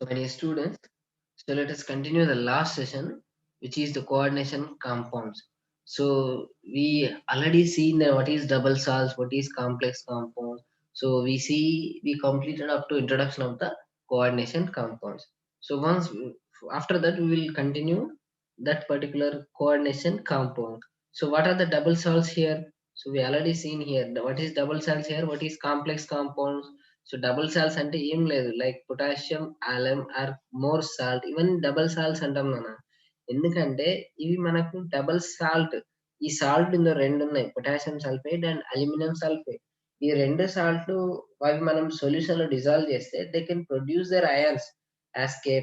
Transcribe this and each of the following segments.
So, my dear students, so let us continue the last session, which is the coordination compounds. So, we already seen that what is double salts, what is complex compounds. So, we completed up to introduction of the coordination compounds. So, after that, we will continue that particular coordination compound. So, what are the double salts here? So, we already seen here what is double salts here, what is complex compounds. So double salts అంటే ఏం లేదు. Like potassium, alum or Mohr salt. ఇవన్నీ double salts అంటాం నాన్న. ఎందుకంటే ఇవి మనకు double salt. ఈ సాల్ట్ ఇందులో 2 ఉన్నాయి. Potassium sulphate and aluminium sulphate. ఈ 2 సాల్ట్‌లు అవి మనం సొల్యూషన్‌లో డిసాల్వ్ చేస్తే they can produce their ions as K+,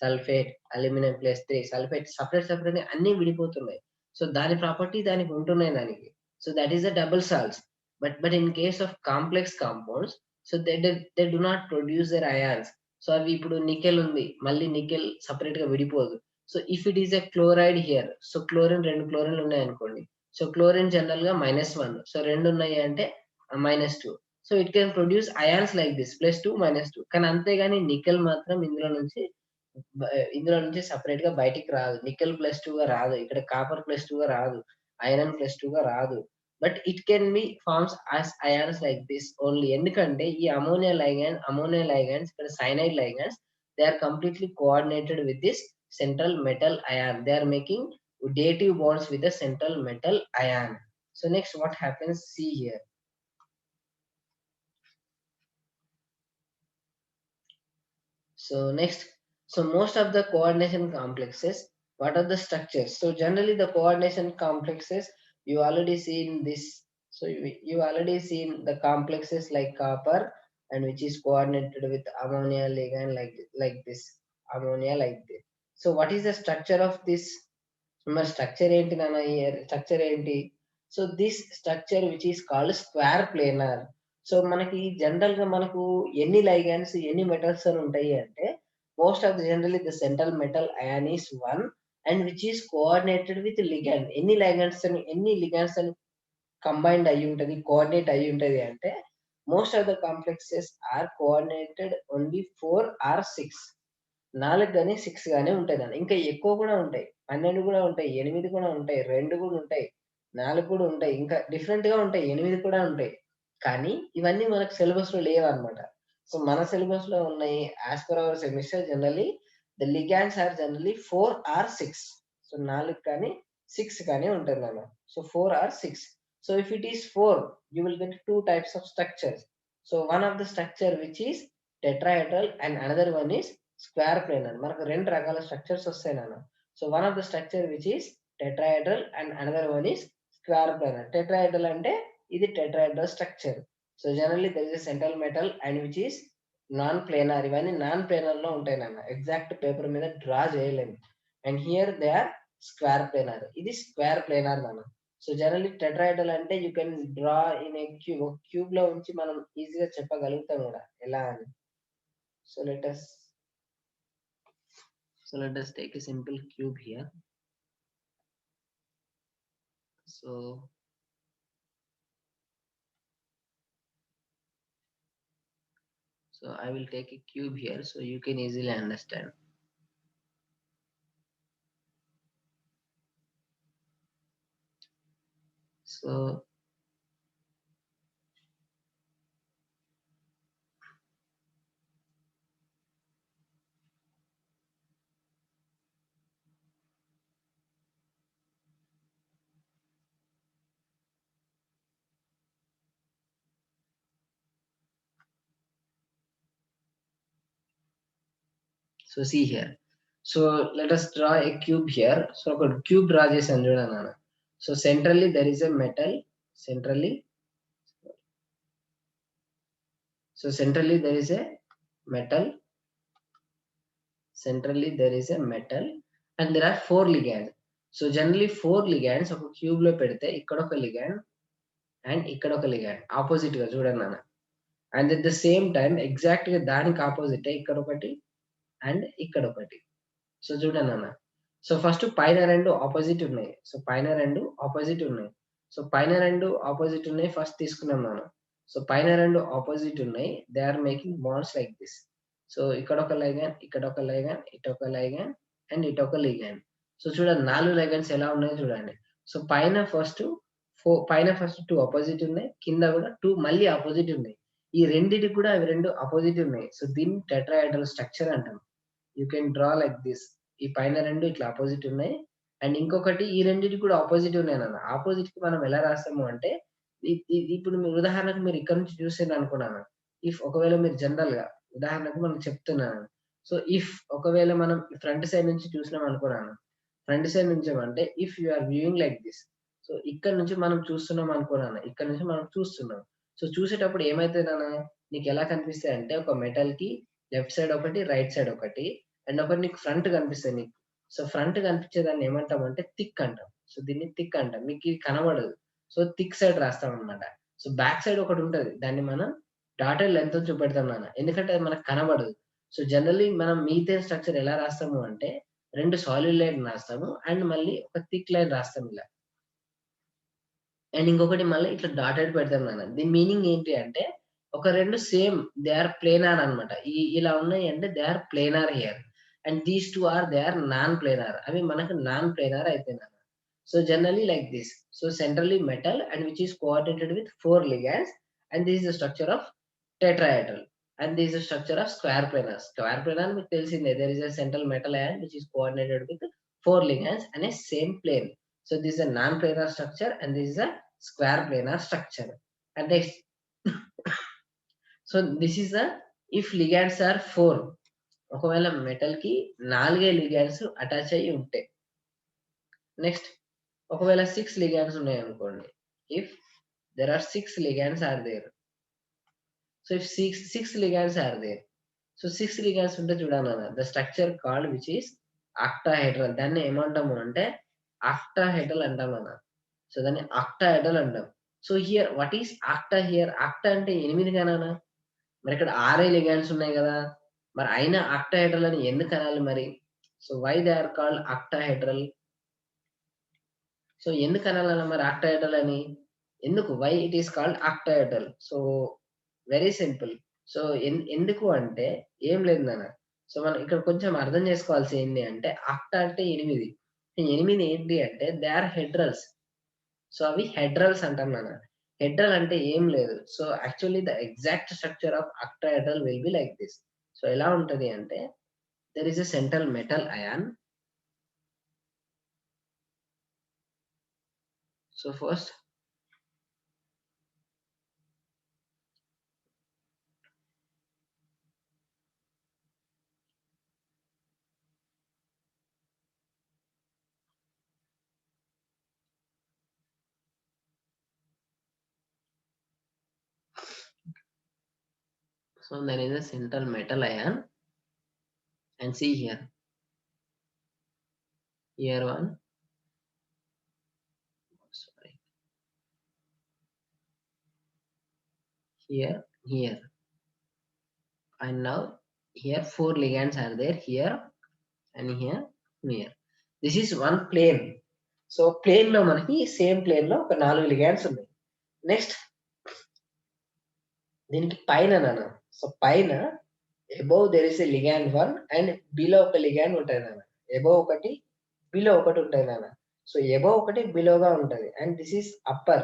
sulphate, aluminium +3. Sulphate సెపరేట్‌గా అన్నీ విడిపోతున్నాయి. సో దాని ప్రాపర్టీ దానికి ఉంటున్నాయి దానికి. So that is the double salts. But in case of complex compounds, so they do not produce their ions. So అవి ఇప్పుడు nickel ఉంది. మళ్ళీ నికెల్ సెపరేట్‌గా విడిపోదు. So if it is a chloride here. So chlorine 2 క్లోరిన్‌లు ఉన్నాయనుకోండి. So chlorine జనరల్‌గా -1. So 2 ఉన్నాయి అంటే -2. So it can produce ions like this +2, -2. కానీ అంతేగాని నికెల్ మాత్రం బ ఇందులో నుంచి సెపరేట్‌గా బయటికి రాదు. నికెల్ +2గా రాదు. ఇక్కడ కాపర్ +2గా రాదు. ఐరన్ +2గా రాదు. But it can be forms as ions like this only. ఎందుకంటే ఈ అమోనియా లైగాండ్స్ ఇక్కడ cyanide ligands, they are completely coordinated with this central metal ion. They are making dative bonds with the central metal ion. So next what happens, see here. So next, so most of the coordination complexes, what are the structures? So generally the coordination complexes, you already seen this. So you already seen the complexes like copper, and which is coordinated with ammonia ligand like this, ammonia like this. So what is the structure of this? మరి structure ఏంటి నాన్న? Structure ఏంటి? So this structure which is called square planar. So మనకి జనరల్‌గా మనకు ఎన్ని ligands, ఎన్ని metals అని ఉంటాయి అంటే, most of the generally the central metal ion is 1 and which is coordinated with ligand. ఎన్ని లిగాండ్స్ అని కంబైన్డ్ అయ్యి ఉంటది, కోఆర్డినేట్ అయ్యి ఉంటది అంటే, most of the complexes are coordinated only 4 or 6. 4 గాని, 6 గాని ఉంటాయి. ఇంకా ఎక్కువ కూడా ఉంటాయి. 12 కూడా ఉంటాయి. 8 కూడా ఉంటాయి. 2 కూడా ఉంటాయి. 4 కూడా ఉంటాయి. ఇంకా డిఫరెంట్‌గా ఉంటాయి. 8 కూడా ఉంటాయి. కానీ ఇవన్నీ మనకు సిలబస్‌లో లేవన్నమాట. సో మన సిలబస్‌లో ఉన్నాయి. As per our semester generally the ligands are generally 4 or 6. So 4 కానీ, 6 కానీ ఉంటుందన్నమాట. So 4 or 6. So if it is 4, you will get 2 types of structures. So one of the structure which is tetrahedral and another one is square planar. మనకు 2 రకాల structures వస్తాయి నాన్న. So one of the structure which is tetrahedral and another one is square planar. Tetrahedral అంటే ఇది tetrahedral structure. So generally there is a central metal and which is non planar. ఇవన్నీ non planar లో ఉంటాయి నాన్న. Exact paper మీద draw చేయలేము. And here they are square planar. ఇది square planar నాన్న. సో జనరల్లీ టెట్రాహెడ్రల్ అంటే you can draw in a cube. ఒక క్యూబ్ లో ఉంచి మనం ఈజీగా చెప్పగలుగుతాం కూడా ఎలా అని. So let us take a simple cube here. So I will take a cube here so you can easily understand. So see here. So let us draw a cube here. So cube draw చేసాను చూడన్నా. So centrally there is a metal. Centrally there is a metal. And there are 4 ligands. So generally 4 ligands ఒక cube లో పెడితే ఇక్కడ ఒక ligand and ఇక్కడ ఒక ligand opposite గా చూడండి నాన్న. And at the same time exact గా దానికి ఆపోజిట్ ఇక్కడ ఒకటి అండ్ ఇక్కడ ఒకటి. సో చూడండి అన్న. సో ఫస్ట్ పైన 2 ఆపోజిట్ ఉన్నాయి. సో పైన 2 ఆపోజిట్ ఉన్నాయి. ఫస్ట్ తీసుకున్నాం మనం. సో పైన 2 ఆపోజిట్ ఉన్నాయి. They are making bonds like this. So ఇక్కడ ఒక లైగాన్, ఇక్కడ ఒక లైగాన్, ఇటొక లైగాన్ అండ్ ఇటొక లిగాండ్. సో చూడండి 4 లైగాన్స్ ఎలా ఉన్నాయో చూడండి. సో పైన ఫస్ట్ 2 అపోజిట్ ఉన్నాయి. కింద కూడా 2 మళ్ళీ అపోజిట్ ఉన్నాయి. ఈ రెండిటికి కూడా అవి 2 అపోజిట్ ఉన్నాయి. సో దీన్ని టెట్రాహెడ్రల్ స్ట్రక్చర్ అంటాం. You can draw like this. ఈ పైన 2 ఇట్లా అపోజిట్ ఉన్నాయి. అండ్ ఇంకొకటి ఈ రెండిటికి కూడా అపోజిట్ ఉన్నాయన్న. అపోజిట్‌కి మనం ఎలా రాస్తాము అంటే ఇప్పుడు మీరు ఉదాహరణకు మీరు ఇక్కడ నుంచి చూసిండ్రనుకున్నాను. ఒకవేళ మీరు జనరల్‌గా ఉదాహరణకు మనం చెప్తున్నాను. సో, ఒకవేళ మనం ఫ్రంట్ సైడ్ నుంచి చూసినాం అనుకున్నాను. ఫ్రంట్ సైడ్ నుంచేమంటే you are viewing like this. So, ఇక్కడ నుంచి మనం చూస్తున్నాం అనుకున్నాను. ఇక్కడ నుంచి మనం చూస్తున్నాం. సో, చూసేటప్పుడు ఏమైతది నాన్న, నీకెలా కనిపిస్తాయంటే ఒక మెటల్‌కి లెఫ్ట్ సైడ్ ఒకటి, రైట్ సైడ్ ఒకటి అండ్ ఒకటి నీకు ఫ్రంట్ కనిపిస్తది నీకు. సో, ఫ్రంట్ కనిపించేదాన్ని ఏమంటామంటే థిక్ అంటాం. సో, దీన్ని థిక్ అంటాం. మీకిది కనబడదు. సో, థిక్ సైడ్ రాస్తామనమాట. సో, బ్యాక్ సైడ్ ఒకటుంటది. దాన్ని మనం డాటెడ్ లైన్‌తో చూపెడతాం నాన్న. ఎందుకంటే అది మనకు కనబడదు. సో, జనరల్లీ మనం మీథేన్ స్ట్రక్చర్ ఎలా రాస్తాము అంటే 2 సాలిడ్ లైన్ రాస్తాము. అండ్ మళ్ళీ ఒక థిక్ లైన్ రాస్తాం ఇలా. అండ్ ఇంకొకటి మళ్ళీ ఇట్లా డాటెడ్ పెడతాం నాన్న. దీని మీనింగ్ ఏంటి అంటే ఒక 2 సేమ్ దే ఆర్ ప్లేనార్ అన్నమాట. ఇలా ఉన్నాయి అంటే they are planar here. And these 2 they are non planar. అవి మనకు నాన్ ప్లేనార్ అయితాయి నాన్న. So generally like this. So centrally metal and which is coordinated with 4 ligands and this is the structure of tetrahedral and this is the structure of square planar. Square planar మీకు తెలిసిందే. There is a central metal ion which is coordinated with 4 ligands and a same plane. So this is a non-planar structure and this is a square planar structure. And next, so this is a if ligands are 4. ఒకవేళ metal కి 4 ligands attach అయ్యి ఉంటే next ఒకవేళ 6 ligands ఉన్నాయనుకోండి. If there are 6 ligands are there. So if six ligands are there. So 6 ligands ఉంటే చూడన్నాను. The structure called which is octahedral. దాన్ని ఏమంటాము అంటే octahedral అంటాం అన్న. సో దాన్ని octahedral అంటాం. So here what is octa here? Octa అంటే 8 కనానా? మరి ఇక్కడ 6 ligands ఉన్నాయి కదా! మరి అయినా octahedral అని ఎందుకు అనాలి మరి? So why they are called octahedral? So ఎందుకు అనాలన్న మరి ఆక్టాహెడ్రల్ అని? ఎందుకు? Why it is called octahedral? So very simple. So ఎందుకు అంటే ఏం లేదు నాన్న. సో మనం ఇక్కడ కొంచెం అర్థం చేసుకోవాల్సింది ఏంటి అంటే ఆక్టా అంటే 8. 8 ఏంటి అంటే దే ఆర్ హెడ్రల్స్. సో అవి హెడ్రల్స్ అంటాం నాన్న. హెడ్రల్ అంటే ఏం లేదు. So actually the exact structure of octahedral will be like this. So ఎలా ఉంటది అంటే there is a central metal ion. So first so there is a central metal ion and see here one, sorry, here and now here 4 ligands are there here and here. This is one plane. So plane లో మనకి same plane లో ఒక 4 ligands ఉన్నాయి. Next దీనికి పైన నాన్న. So పైన above there is a ligand 1 and below ఒక లిగాండ్ ఉంటది నాన్న. అబోవ్ ఒకటి బిలో ఒకటి ఉంటది నాన్న. సో అబోవ్ ఒకటి బిలోగా ఉంటది అండ్ దిస్ ఈస్ అప్పర్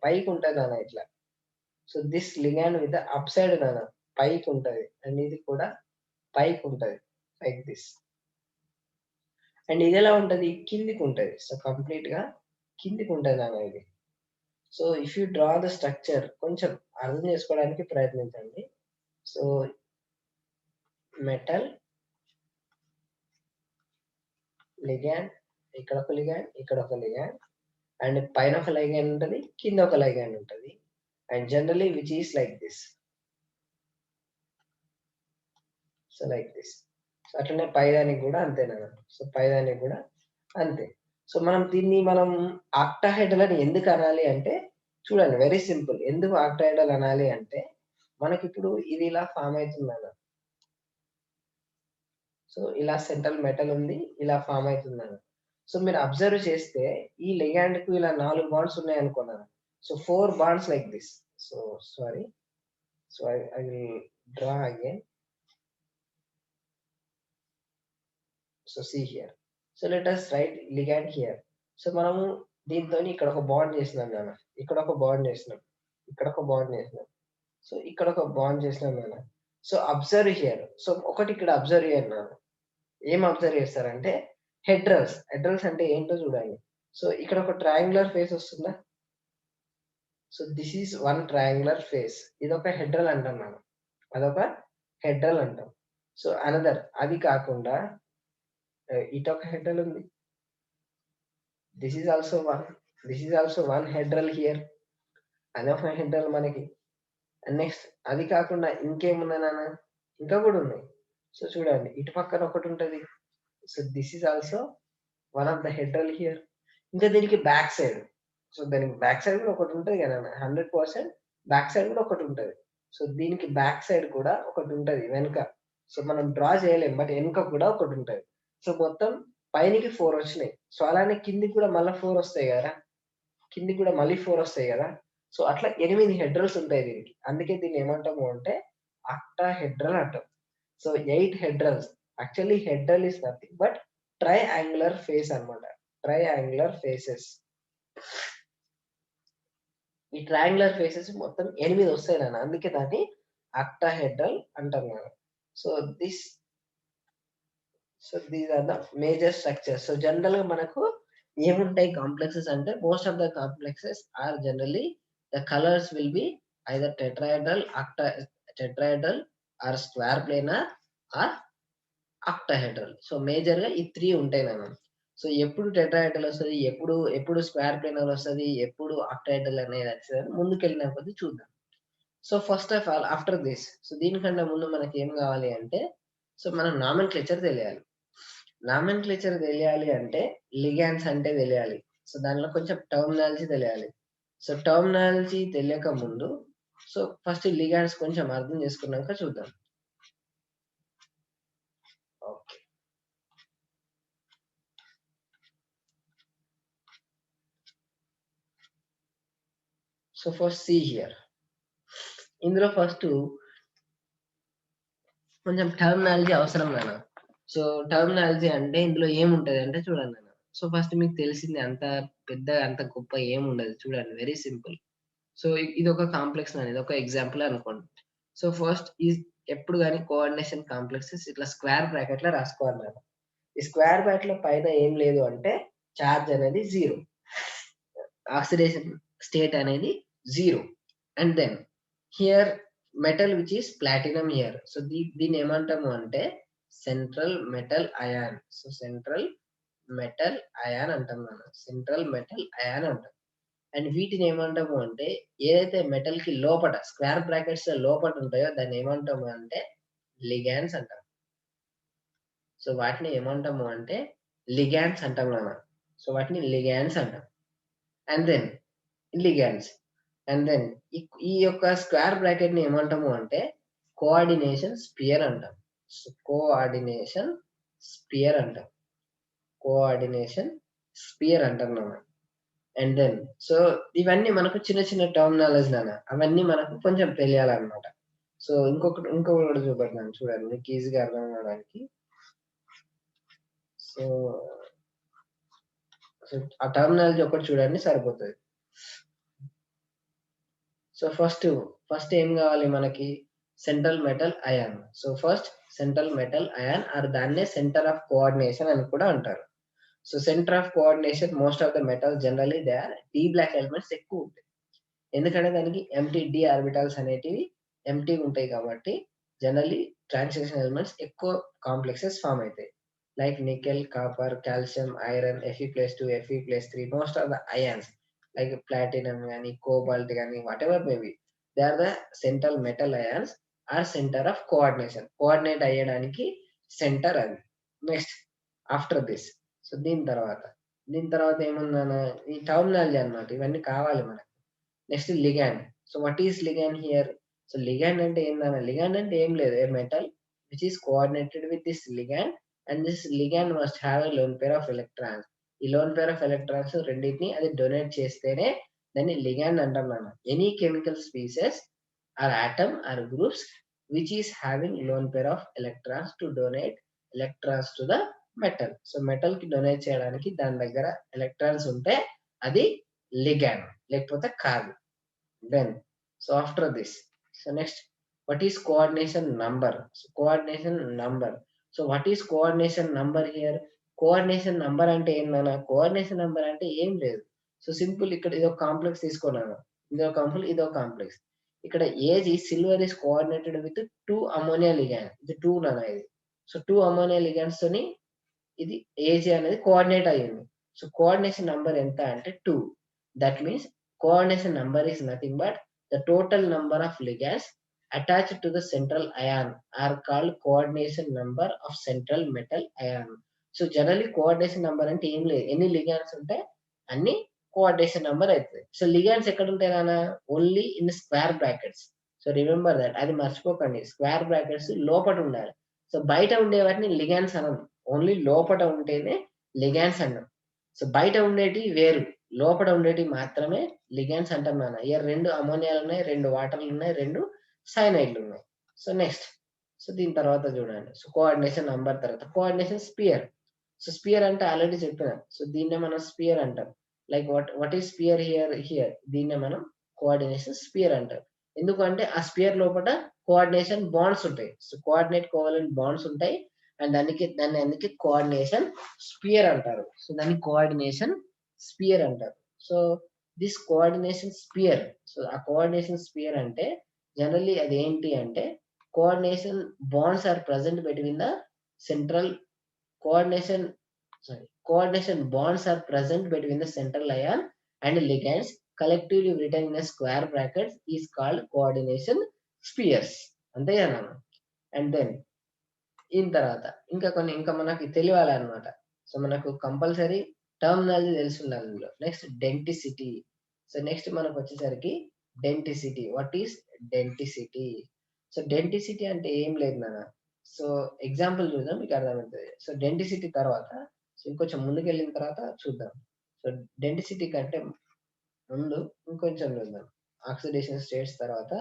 పైకి ఉంటది నాన్న ఇట్లా. So this ligand with the up side నాన్న పైకి ఉంటది అండ్ ఇది కూడా పైకి ఉంటది లైక్ దిస్. అండ్ ఇది ఎలా ఉంటది? కిందికి ఉంటది. సో కంప్లీట్ గా కిందికి ఉంటది నాన్న ఇది. So if you draw the structure కొంచెం అర్థం చేసుకోవడానికి ప్రయత్నించండి. సో మెటల్ లిగాండ్, ఇక్కడ ఒక లిగాండ్, ఇక్కడ ఒక లిగాండ్ అండ్ పైన ఒక లిగాండ్ ఉంటది, కింద ఒక లిగాండ్ ఉంటది. And generally which is like this. So like this. So అట్లనే పైదానికి కూడా అంతేనా? సో పైదానికి కూడా అంతే. సో దీన్ని మనం ఆక్టాహెడ్రల్ అని ఎందుకు అనాలి అంటే చూడండి వెరీ సింపుల్. ఎందుకు ఆక్టాహెడ్రల్ అనాలి అంటే మనకిప్పుడు ఇది ఇలా ఫార్మ్ అయితుందన్న. సో ఇలా సెంట్రల్ మెటల్ ఉంది. ఇలా ఫార్మ్ అయితుందన్న. సో మీరు అబ్జర్వ్ చేస్తే ఈ లిగాండ్‌కు ఇలా 4 బాండ్స్ ఉన్నాయనుకున్నాను. So 4 bonds like this. So sorry. So I will draw again. So see here. So let us write ligand here. So మనము దీంతోని ఇక్కడ ఒక బాండ్ చేసినాం నాన్న. ఇక్కడ ఒక బాండ్ చేసినాం. ఇక్కడ ఒక బాండ్ చేసినాం. సో ఇక్కడ ఒక బాండ్ చేసినాం నాన్న. So observe here. సో ఒకటి ఇక్కడ అబ్జర్వ్ చేయండి నాన్న. ఏం అబ్జర్వ్ చేస్తారంటే హెడ్రల్స్. హెడ్రల్స్ అంటే ఏంటో చూడండి. సో ఇక్కడ ఒక ట్రయాంగులర్ ఫేస్ వస్తుందా? So this is one triangular face. ఇదొక హెడ్రల్ అంటాం మనం. అదొక హెడ్రల్ అంటాం. సో అనదర్ అది కాకుండా ఇటొక హెడ్రల్ ఉంది. This is also one. This is also one hedral here. అదొక హెడ్రల్ మనకి. అండ్ నెక్స్ట్ అది కాకుండా ఇంకేమున్నాయి నాన్న? ఇంకా కూడా ఉన్నాయి. సో చూడండి ఇటు పక్కన ఒకటి ఉంటది. So this is also one of the hedral here. ఇంకా దీనికి బ్యాక్ సైడ్. సో దానికి బ్యాక్ సైడ్ కూడా ఒకటి ఉంటది కదా నాన్న. 100% బ్యాక్ సైడ్ కూడా ఒకటి ఉంటది. సో దీనికి బ్యాక్ సైడ్ కూడా ఒకటి ఉంటది వెనక. సో మనం డ్రా చేయలేం. బట్ వెనక కూడా ఒకటి ఉంటది. సో మొత్తం పైనకి 4 వచ్చినాయి. సో అలానే కిందికి కూడా మళ్ళా 4 వస్తాయి కదా! కిందికి కూడా మళ్ళీ 4 వస్తాయి కదా! సో అట్లా 8 హెడ్రల్స్ ఉంటాయి దీనికి. అందుకే దీన్ని ఏమంటాము అంటే ఆక్టాహెడ్రల్ అంటాం. So 8 hedrals. Actually hedral is nothing but triangular face అన్నమాట. Triangular faces. ఈ ట్రయాంగులర్ ఫేసెస్ మొత్తం 8 వస్తాయి నాన్న. అందుకే దాన్ని ఆక్టాహెడ్రల్ అంటాం మనం. So these are the major structures. So జనరల్‌గా మనకు ఏముంటాయి కాంప్లెక్సెస్ అంటే most of the complexes are generally the colours will be either tetrahedral, tetrahedral or square planar or octahedral. So మేజర్‌గా ఈ 3 ఉంటాయి నాన్న. సో ఎప్పుడు టెట్రాహెడ్రల్ వస్తది, ఎప్పుడు స్క్వేర్ ప్లేనర్ వస్తది, ఎప్పుడు ఆక్టాహెడ్రల్ అనేది వచ్చేదని ముందుకెళ్ళిన కొద్దీ చూద్దాం. So first of all after this so దీనికన్నా ముందు మనకేం కావాలి అంటే సో మనం నామెన్‌క్లేచర్ తెలియాలి. నామెన్‌క్లేచర్ తెలియాలి అంటే లిగాండ్స్ అంటే తెలియాలి. సో దానిలో కొంచెం టర్మినాలజీ తెలియాలి. సో టర్మినాలజీ తెలియక ముందు సో ఫస్ట్ లిగాండ్స్ కొంచెం అర్థం చేసుకున్నాక చూద్దాం. Okay. So first see here. ఇందులో ఫస్ట్ కొంచెం టర్మినాలజీ అవసరం నాన్న. సో టర్మినాలజీ అంటే ఇందులో ఏముంటది అంటే చూడండి నాన్న. సో ఫస్ట్ మీకు తెలిసింది అంత పెద్దగా అంత గొప్ప ఏముండదు. చూడండి వెరీ సింపుల్. సో ఇదొక కాంప్లెక్స్ నాన్న. ఇదొక ఎగ్జాంపుల్ అనుకోండి. సో ఫస్ట్ ఎప్పుడు గాని కోఆర్డినేషన్ కాంప్లెక్సెస్ ఇట్లా స్క్వేర్ బ్రాకెట్‌లో రాసుకోవాలి నాన్న. ఈ స్క్వేర్ బ్రాకెట్‌లో పైన ఏం లేదు అంటే చార్జ్ అనేది 0. ఆక్సిడేషన్ స్టేట్ అనేది 0. And then here metal which is platinum here. So దీన్ని ఏమంటాము అంటే central metal ion. So central metal ion అంటాం మనం. సెంట్రల్ మెటల్ అయాన్ అంటాం. అండ్ వీటిని ఏమంటాము అంటే ఏదైతే మెటల్ కి లోపట స్క్వేర్ బ్రాకెట్స్ లోపట ఉంటాయో దాన్ని ఏమంటాము అంటే లిగాండ్స్ అంటాం. సో వాటిని ఏమంటాము అంటే లిగాండ్స్ అంటాం నాన్న. సో వాటిని లిగాండ్స్ అంటాం. And then ligands. And then ఈ యొక్క స్క్వేర్ బ్రాకెట్ ని ఏమంటాము అంటే కోఆర్డినేషన్ స్పియర్ అంటాం. సో కోఆర్డినేషన్ స్పియర్ అంటాం. కోఆర్డినేషన్ స్పియర్ అంటాం నాన్న. అండ్ దెన్ సో ఇవన్నీ మనకు చిన్న చిన్న టర్మినాలజీ నాన్న. అవన్నీ మనకు కొంచెం తెలియాలన్నమాట. సో ఇంకొకటి చూపెడతాను చూడండి మీకు ఈజీగా అర్థం కావడానికి. సో ఆ టర్మినాలజీ ఒకటి చూడండి సరిపోతది. సో ఫస్ట్ ఏం కావాలి మనకి central metal ion. So first central metal ion or దాన్నే సెంటర్ ఆఫ్ కోఆర్డినేషన్ అని కూడా అంటారు. So center of coordination most of the metals generally they are d block elements ఎక్కువ ఉంటాయి. ఎందుకంటే దానికి ఎంప్టీ డి ఆర్బిటాల్స్ అనేటివి ఎంప్టీ ఉంటాయి కాబట్టి జనరల్లీ ట్రాన్సిషన్ ఎలిమెంట్స్ ఎక్కువ కాంప్లెక్సెస్ ఫామ్ అవుతాయి. Like nickel, copper, calcium, iron, Fe+2, Fe+3 most of the ions like platinum గాని, cobalt గాని whatever may be. They are the central metal ions are center of coordination. Coordinate అయ్యడానికి centre అది. Next after this so దీని తర్వాత ఏముందన్న ఈ terminology అన్నమాట. ఇవన్నీ కావాలి మనకి. Next ligand. So what is ligand here? So ligand అంటే ఏందన్న? లిగాండ్ అంటే ఏం లేదు. A metal which is coordinated with this ligand and this ligand must have a lone pair of electrons. ఈ లోన్ పేర్ ఆఫ్ ఎలక్ట్రాన్స్ రెండింటిని అది donate చేస్తేనే దాన్ని లిగాండ్ అంటాం మనం. Any chemical species are atom or groups which is having lone pair of electrons to donate electrons to the metal. So metal కి donate చేయడానికి దాని దగ్గర ఎలక్ట్రాన్స్ ఉంటే అది లిగాండ్, లేకపోతే కాదు. Then so after this, so next what is coordination number? So coordination number. So what is coordination number here? Coordination number అంటే ఏందన్నా? కోఆర్డినేషన్ నంబర్ అంటే ఏం లేదు. సో సింపుల్, ఇక్కడ ఇదొక కాంప్లెక్స్ తీసుకున్నాను. ఇదొక కాంప్లెక్స్. ఇక్కడ A G silver is coordinated with 2 ammonia ligand. ఇది 2 నాన్న ఇది. సో 2 అమ్మోనియా లిగాండ్స్ తోని ఇది ఏజీ అనేది కోఆర్డినేట్ అయ్యింది. సో కోఆర్డినేషన్ నంబర్ ఎంత అంటే 2. That means coordination number is nothing but the total number of ligands attached to the central ion are called coordination number of central metal ion. So generally coordination number అంటే ఏం లేదు. ఎన్ని ligands ఉంటే అన్ని coordination number అవుతుంది. So ligands ఎక్కడ ఉంటాయి నాన్న? Only in square brackets. So remember that, అది మర్చిపోకండి. స్క్వేర్ బ్రాకెట్స్ లోపట ఉండాలి. సో బయట ఉండే వాటిని లిగాండ్స్ అనం. ఓన్లీ లోపట ఉంటేనే లిగాండ్స్ అన్నాం. సో బయట ఉండేటి వేరు, లోపల ఉండేటి మాత్రమే లిగాండ్స్ అంటాం నాన్న. ఇయర్ 2 అమోనియాలు ఉన్నాయి, 2 వాటర్లు ఉన్నాయి, 2 సైనైడ్లు ఉన్నాయి. సో నెక్స్ట్, సో దీని తర్వాత చూడండి. సో కోఆర్డినేషన్ నంబర్ తర్వాత కోఆర్డినేషన్ స్పియర్. సో స్పియర్ అంటే ఆల్రెడీ చెప్పిన. సో దీన్నే మనం స్పియర్ అంటాం. Like what is sphere here దీన్నే మనం కోఆర్డినేషన్ స్పియర్ అంటాం. ఎందుకంటే ఆ స్పియర్ లోపల కోఆర్డినేషన్ బాండ్స్ ఉంటాయి. సో కోఆర్డినేట్ కోవలెంట్ బాండ్స్ ఉంటాయి. అండ్ దాన్ని అందుకే కోఆర్డినేషన్ స్పియర్ అంటారు. సో దాన్ని కోఆర్డినేషన్ స్పియర్ అంటారు. So this coordination sphere, so ఆ కోఆర్డినేషన్ స్పియర్ అంటే జనరల్లీ అదేంటి అంటే coordination bonds are present between the central coordination coordination bonds are present between the central ion and ligands collectively written in a square brackets is called coordination spheres. అంతే కదా. And then in తర్వాత ఇంకా మనకి తెలియాలన్నమాట. So మనకు compulsory terminology తెలిసి ఉండాలి ఇందులో. Next denticity. So next మనకు వచ్చేసరికి denticity. What is denticity? So denticity అంటే ఏం లేదు నాన్న. సో ఎగ్జాంపుల్ చూద్దాం, మీకు అర్థమవుతుంది. సో డెంటిసిటీ తర్వాత, సో ఇంకొంచెం ముందుకెళ్ళిన తర్వాత చూద్దాం. సో డెంటిసిటీ కంటే ముందు ఇంకొంచెం చూద్దాం. ఆక్సిడేషన్ స్టేట్స్ తర్వాత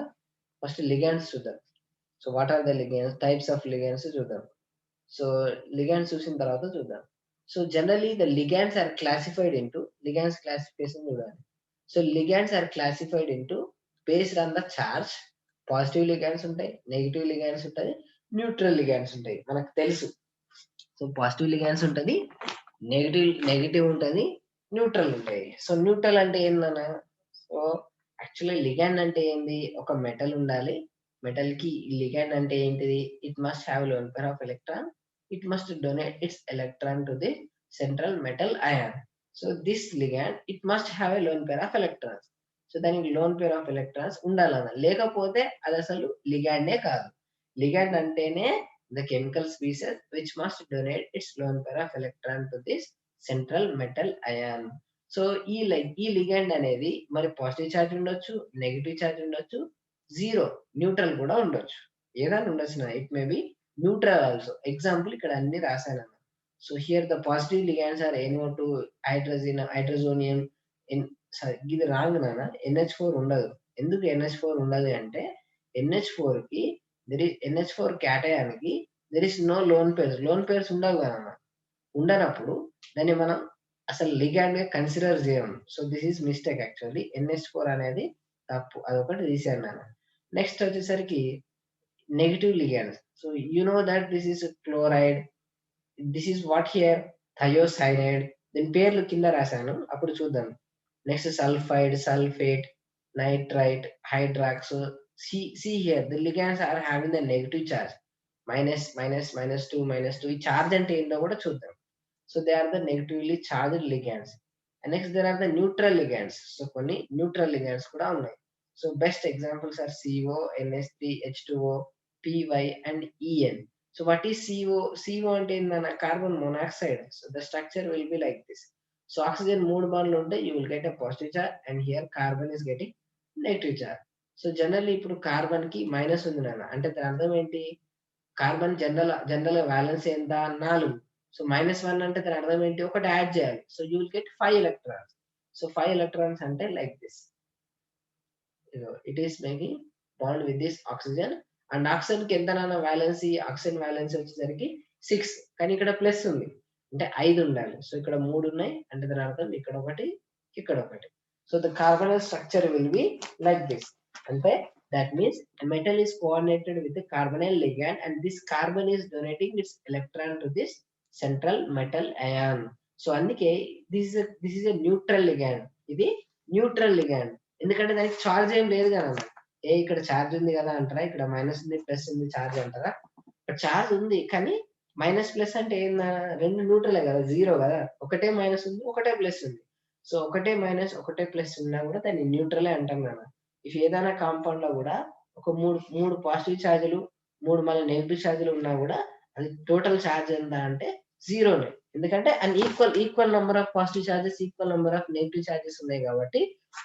ఫస్ట్ లిగాండ్స్ చూద్దాం. So what are the ligands, types of ligands చూద్దాం. సో లిగాండ్స్ చూసిన తర్వాత చూద్దాం. So generally the ligands are classified into, ligands classification చూడాలి. So ligands are classified into based on the charge. Positive ligands ఉంటాయి, negative ligands ఉంటాయి, neutral ligands ఉంటాయి, మనకు తెలుసు. సో పాజిటివ్ లిగాండ్స్ ఉంటుంది, నెగిటివ్ ఉంటుంది, న్యూట్రల్ ఉంటాయి. సో న్యూట్రల్ అంటే ఏందన్నా? సో యాక్చువల్లీ లిగాండ్ అంటే ఏంది? ఒక మెటల్ ఉండాలి. మెటల్ కి లిగాండ్ అంటే ఏంటిది? It must have lone pair of electron. It must donate its electron to the central metal ion. So this ligand it must have a lone pair of electrons. So దానికి lone pair of electrons ఉండాలన్న, లేకపోతే అది అసలు లిగాండే కాదు. Ligand అంటేనే the chemical species which must donate its lone pair of electron to this central metal ion. So ఈ ligand అనేది మరి పాజిటివ్ ఛార్జ్ ఉండొచ్చు, నెగిటివ్ ఛార్జ్ ఉండొచ్చు, జీరో న్యూట్రల్ కూడా ఉండొచ్చు. ఏదైనా ఉండొచ్చు. It may be neutral also. Example ఇక్కడ అన్ని రాశాను. So here the positive ligands are NO2, హైడ్రోజోనియం. ఇది రాంగ్ నాన్న. NH4 ఉండదు. ఎందుకు NH4 ఉండదు అంటే NH4 కి NH4 క్యాటయాన్‌కి there is no lone pairs. Lone pairs ఉండవు కదన్న. ఉండనప్పుడు దాన్ని మనం అసలు లిగాండ్‌గా కన్సిడర్ చేయము. So this is mistake actually. NH4 అనేది తప్పు. అదొకటి తీసేయండి నాన్న. నెక్స్ట్ వచ్చేసరికి negative ligands. So you know that this is chloride. This is what here? Thiocyanate. దీని పేర్లు కింద రాశాను, అప్పుడు చూద్దాం. Next sulphide, sulphate, nitrite, hydrox. See here, the ligands are having the negative charge. Minus, minus, -2, -2. ఈ charge అంటే ఏంటో కూడా చూద్దాం. So they are the negatively charged ligands. And next there are the neutral ligands. So కొన్ని neutral ligands కూడా ఉన్నాయి. So best examples are CO, NH3, H2O, PY and EN. So what is CO? CO అంటే ఏంటన్న? Carbon monoxide. So the structure will be like this. So oxygen 3 బాండ్లు ఉంటే you will get a positive charge and here carbon is getting negative charge. So generally ఇప్పుడు carbon కి minus ఉంది నాన్న. అంటే దాని అర్థం ఏంటి? కార్బన్ జనరల్ వాలెన్స్ ఎంత? 4. సో -1 అంటే దాని అర్థం ఏంటి? ఒకటి యాడ్ చేయాలి. So you will get 5 electrons. So 5 electrons అంటే like this. It is making bond with this oxygen. And oxygen కి ఎంత నాన్న వాలెన్సీ? ఆక్సిజన్ వాలెన్సీ వచ్చేసరికి 6. కానీ ఇక్కడ ప్లస్ ఉంది. అంటే 5 ఉండాలి. సో ఇక్కడ 3 ఉన్నాయి. అంటే దాని అర్థం ఇక్కడ ఒకటి, ఇక్కడ ఒకటి. So the carbonyl structure will be like this. అంటే that means a metal is coordinated with a carbonyl ligand and this carbon is donating its electron to this central metal ion. So అందుకే this is a neutral ligand. ఇది neutral ligand. ఎందుకంటే దానికి charge ఏం లేదు కదన్న. ఇక్కడ charge ఉంది కదా అంటారా? ఇక్కడ మైనస్ ఉంది, ప్లస్ ఉంది, చార్జ్ అంటారా? ఇక్కడ చార్జ్ ఉంది కానీ మైనస్ ప్లస్ అంటే ఏందా? 2 న్యూట్రలే కదా! 0 కదా! ఒకటే మైనస్ ఉంది, ఒకటే ప్లస్ ఉంది. సో ఒకటే మైనస్, ఒకటే ప్లస్ ఉన్నా కూడా దాన్ని న్యూట్రలే అంటాం కదా! ఇఫ్ ఏదైనా కాంపౌండ్‌లో కూడా ఒక 3 పాజిటివ్ చార్జ్‌లు, 3 మళ్ళీ నెగెటివ్ చార్జ్‌లు ఉన్నా కూడా అది టోటల్ చార్జ్ ఎంత అంటే 0నే. ఎందుకంటే equal number of positive charges, equal number of negative charges ఉన్నాయి కాబట్టి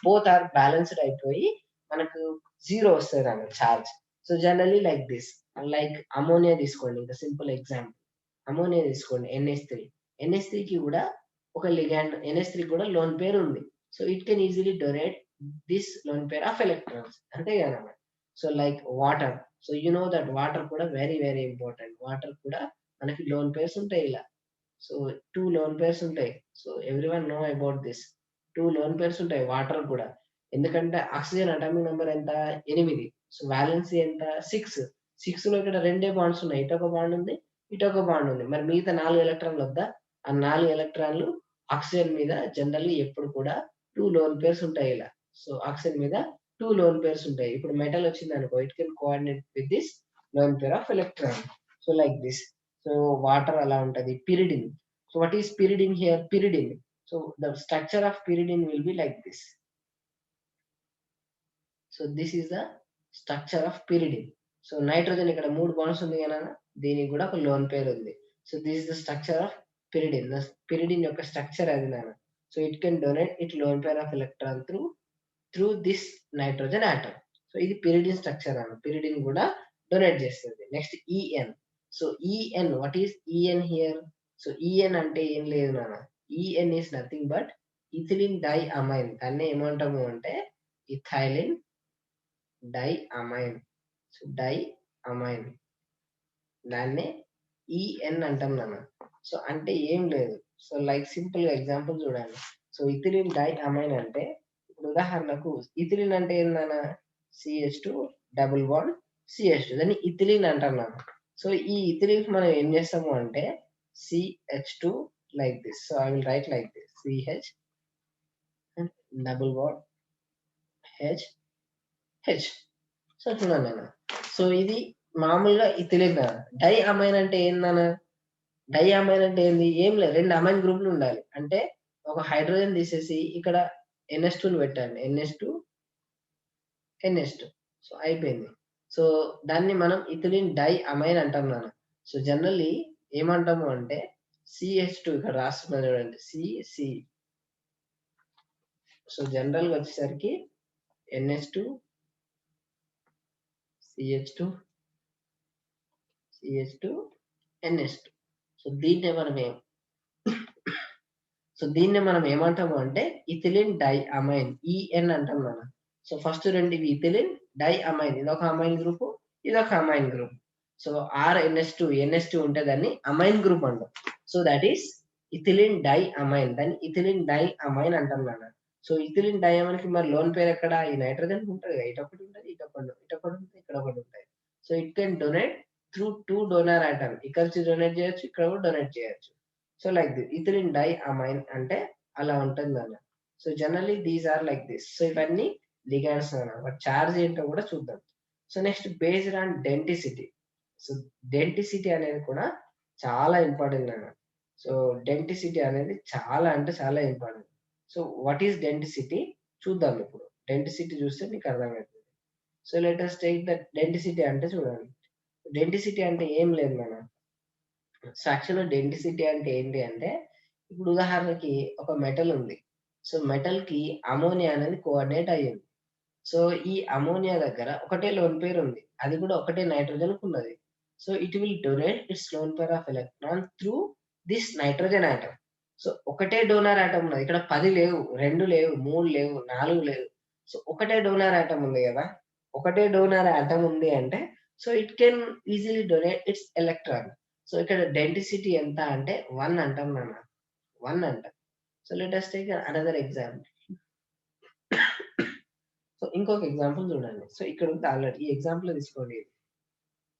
బోత్ ఆర్ బ్యాలెన్స్డ్ అయిపోయి మనకు 0 వస్తదన్నమాట charge. So generally like this. Like ammonia తీసుకోండి. ఇంకా సింపుల్ ఎగ్జాంపుల్. అమ్మోనియా తీసుకోండి NH3. NH3కి కూడా ఒక లిగాండ్ NH3 కూడా లోన్ పేర్ ఉంది. So it can easily donate this lone pair of electrons. అంతే కదన్నమాట. So like water. So you know that water కూడా వెరీ వెరీ ఇంపార్టెంట్. వాటర్ కూడా మనకి లోన్ పేర్స్ ఉంటాయి ఇలా. సో 2 లోన్ పేర్స్ ఉంటాయి. So everyone know about this. 2 lone pairs ఉంటాయి water కూడా. ఎందుకంటే ఆక్సిజన్ అటామిక్ నంబర్ ఎంత? 8. సో వాలెన్సీ ఎంత? 6. 6లో ఇక్కడ 2 బాండ్స్ ఉన్నాయి. ఇటొక బాండ్ ఉంది, ఇటొక బాండ్ ఉంది. మరి మిగతా 4 ఎలక్ట్రాన్లు వద్దా? ఆ 4 ఎలక్ట్రాన్లు ఆక్సిజన్ మీద జనరల్లీ ఎప్పుడు కూడా 2 లోన్ పేర్స్ ఉంటాయి ఇలా. సో ఆక్సిజన్ మీద 2 లోన్ పేర్స్ ఉంటాయి. ఇప్పుడు మెటల్ వచ్చిందనుకో it can coordinate with this lone pair of electron. So like this. So water అలా ఉంటది. Pyridine. So what is pyridine here? Pyridine. So the structure of pyridine will be like this. So this is the structure of pyridine. So nitrogen ఇక్కడ 3 bonds ఉంది కదా! దీనికి కూడా ఒక lone pair ఉంది. So this is the structure of pyridine. Pyridine యొక్క structure అది నాన్న. So it can donate it lone pair of electron through this nitrogen atom. So ఇది పిరిడిన్ స్ట్రక్చర్ అన్న. పిరిడిన్ కూడా డొనేట్ చేస్తుంది. Next E N. So E N, what is E N here? So E N అంటే ఏం లేదు నాన్న. E N is nothing but ethylene diamine. దాన్ని ఏమంటాము అంటే ethylene diamine. So diamine. దాన్నే ఈఎన్ అంటాం నాన్న. సో అంటే ఏం లేదు. సో లైక్ సింపుల్ ఎగ్జాంపుల్ చూడండి. సో ఇథిలిన్ డై అమైన్ అంటే ఇప్పుడు ఉదాహరణకు ఇథిలిన్ అంటే ఏందన్నా? CH2 డబుల్ బాండ్ CH2 దాన్ని ఇథిలిన్ అంటాం నాన్న. సో ఈ ఇథిలిన్ మనం ఏం చేస్తాము అంటే CH2 like this. So I will write like this. CH double bond H. So చూడండి నాన్న. సో ఇది మామూలుగా ఇథిలిన్ నాన్న. డై అమైన్ అంటే ఏందన్నా? డై అమైన్ అంటే ఏంది? ఏం లేదు. 2 అమైన్ గ్రూప్‌లు ఉండాలి. అంటే ఒక హైడ్రోజన్ తీసేసి ఇక్కడ NH2ని పెట్టండి. NH2 సో అయిపోయింది. సో దాన్ని మనం ఇథిలిన్ డై అమైన్ అంటాం నాన్న. సో జనరల్లీ ఏమంటాము అంటే CH2 ఇక్కడ రాస్తున్నా చూడండి. CC. సో జనరల్‌గా వచ్చేసరికి NH2, CH2, CH2, NH2. So దీన్నే మనం ఏమంటాము అంటే ఇథిలిన్ డై అమైన్ ఈఎన్ అంటాం నాన్న. సో ఫస్ట్ 2 ఇవి ఇథిలిన్ డై అమైన్. ఇదొక అమైన్ గ్రూప్, ఇదొక అమైన్ గ్రూప్. సో NH2 ఉంటే దాన్ని అమైన్ గ్రూప్ అంటాం. So that is ethylene diamine. దాన్ని ఇథిలిన్ డై అమైన్ అంటాం నాన్న. సో ఇథిలిన్ డై అమైన్‌కి మరి లోన్ పేరు ఎక్కడ? ఈ నైట్రోజన్ ఉంటది కదా! ఇటొకటి ఉంటది, ఇటొకటి ఉంటది, ఇక్కడొకటి ఉంటది. So it can donate through 2 donor atom. ఇక్కడ నుంచి డొనేట్ చేయొచ్చు, ఇక్కడ కూడా డొనేట్ చేయొచ్చు. So like this. Ethylene diamine అంటే అలా ఉంటుందన్న. So generally these are like this. So ఇవన్నీ లిగాండ్స్ అన్న. బట్ చార్జ్ ఏంటో కూడా చూద్దాం. So next based on density. So density అనేది కూడా చాలా ఇంపార్టెంట్ అన్న. సో డెన్సిటీ అనేది చాలా అంటే చాలా important. So what is density చూద్దాం ఇప్పుడు. డెన్సిటీ చూస్తే మీకు అర్థమవుతుంది. So let us take the density అంటే చూడండి. డెన్సిటీ అంటే ఏం లేదు నాన్న. సో యాక్చువల్‌గా డెన్సిటీ అంటే ఏంటి అంటే, ఇప్పుడు ఉదాహరణకి ఒక మెటల్ ఉంది. సో మెటల్‌కి అమ్మోనియా అనేది కోఆర్డినేట్ అయ్యింది. సో ఈ అమ్మోనియా దగ్గర ఒకటే లోన్ పేర్ ఉంది. అది కూడా ఒకటే నైట్రోజన్‌కున్నది. So it will donate its lone pair of electron through this nitrogen atom. So ఒకటే డోనర్ ఆటమ్ ఉన్నది. ఇక్కడ 10 లేవు, 2 లేవు, 3 లేవు, 4 లేవు. సో ఒకటే డోనర్ ఆటమ్ ఉంది గదా! ఒకటే డోనర్ ఆటమ్ ఉంది అంటే, so it can easily donate its electron. So so ఇక్కడ డెన్సిటీ ఎంత అంటే 1 అంటాం నాన్న. 1 అంటాం. So let us take another example. So ఇంకొక ఎగ్జాంపుల్ చూడండి. సో ఇక్కడ ఉంది ఆల్రెడీ. ఈ ఎగ్జాంపుల్ తీసుకోండి.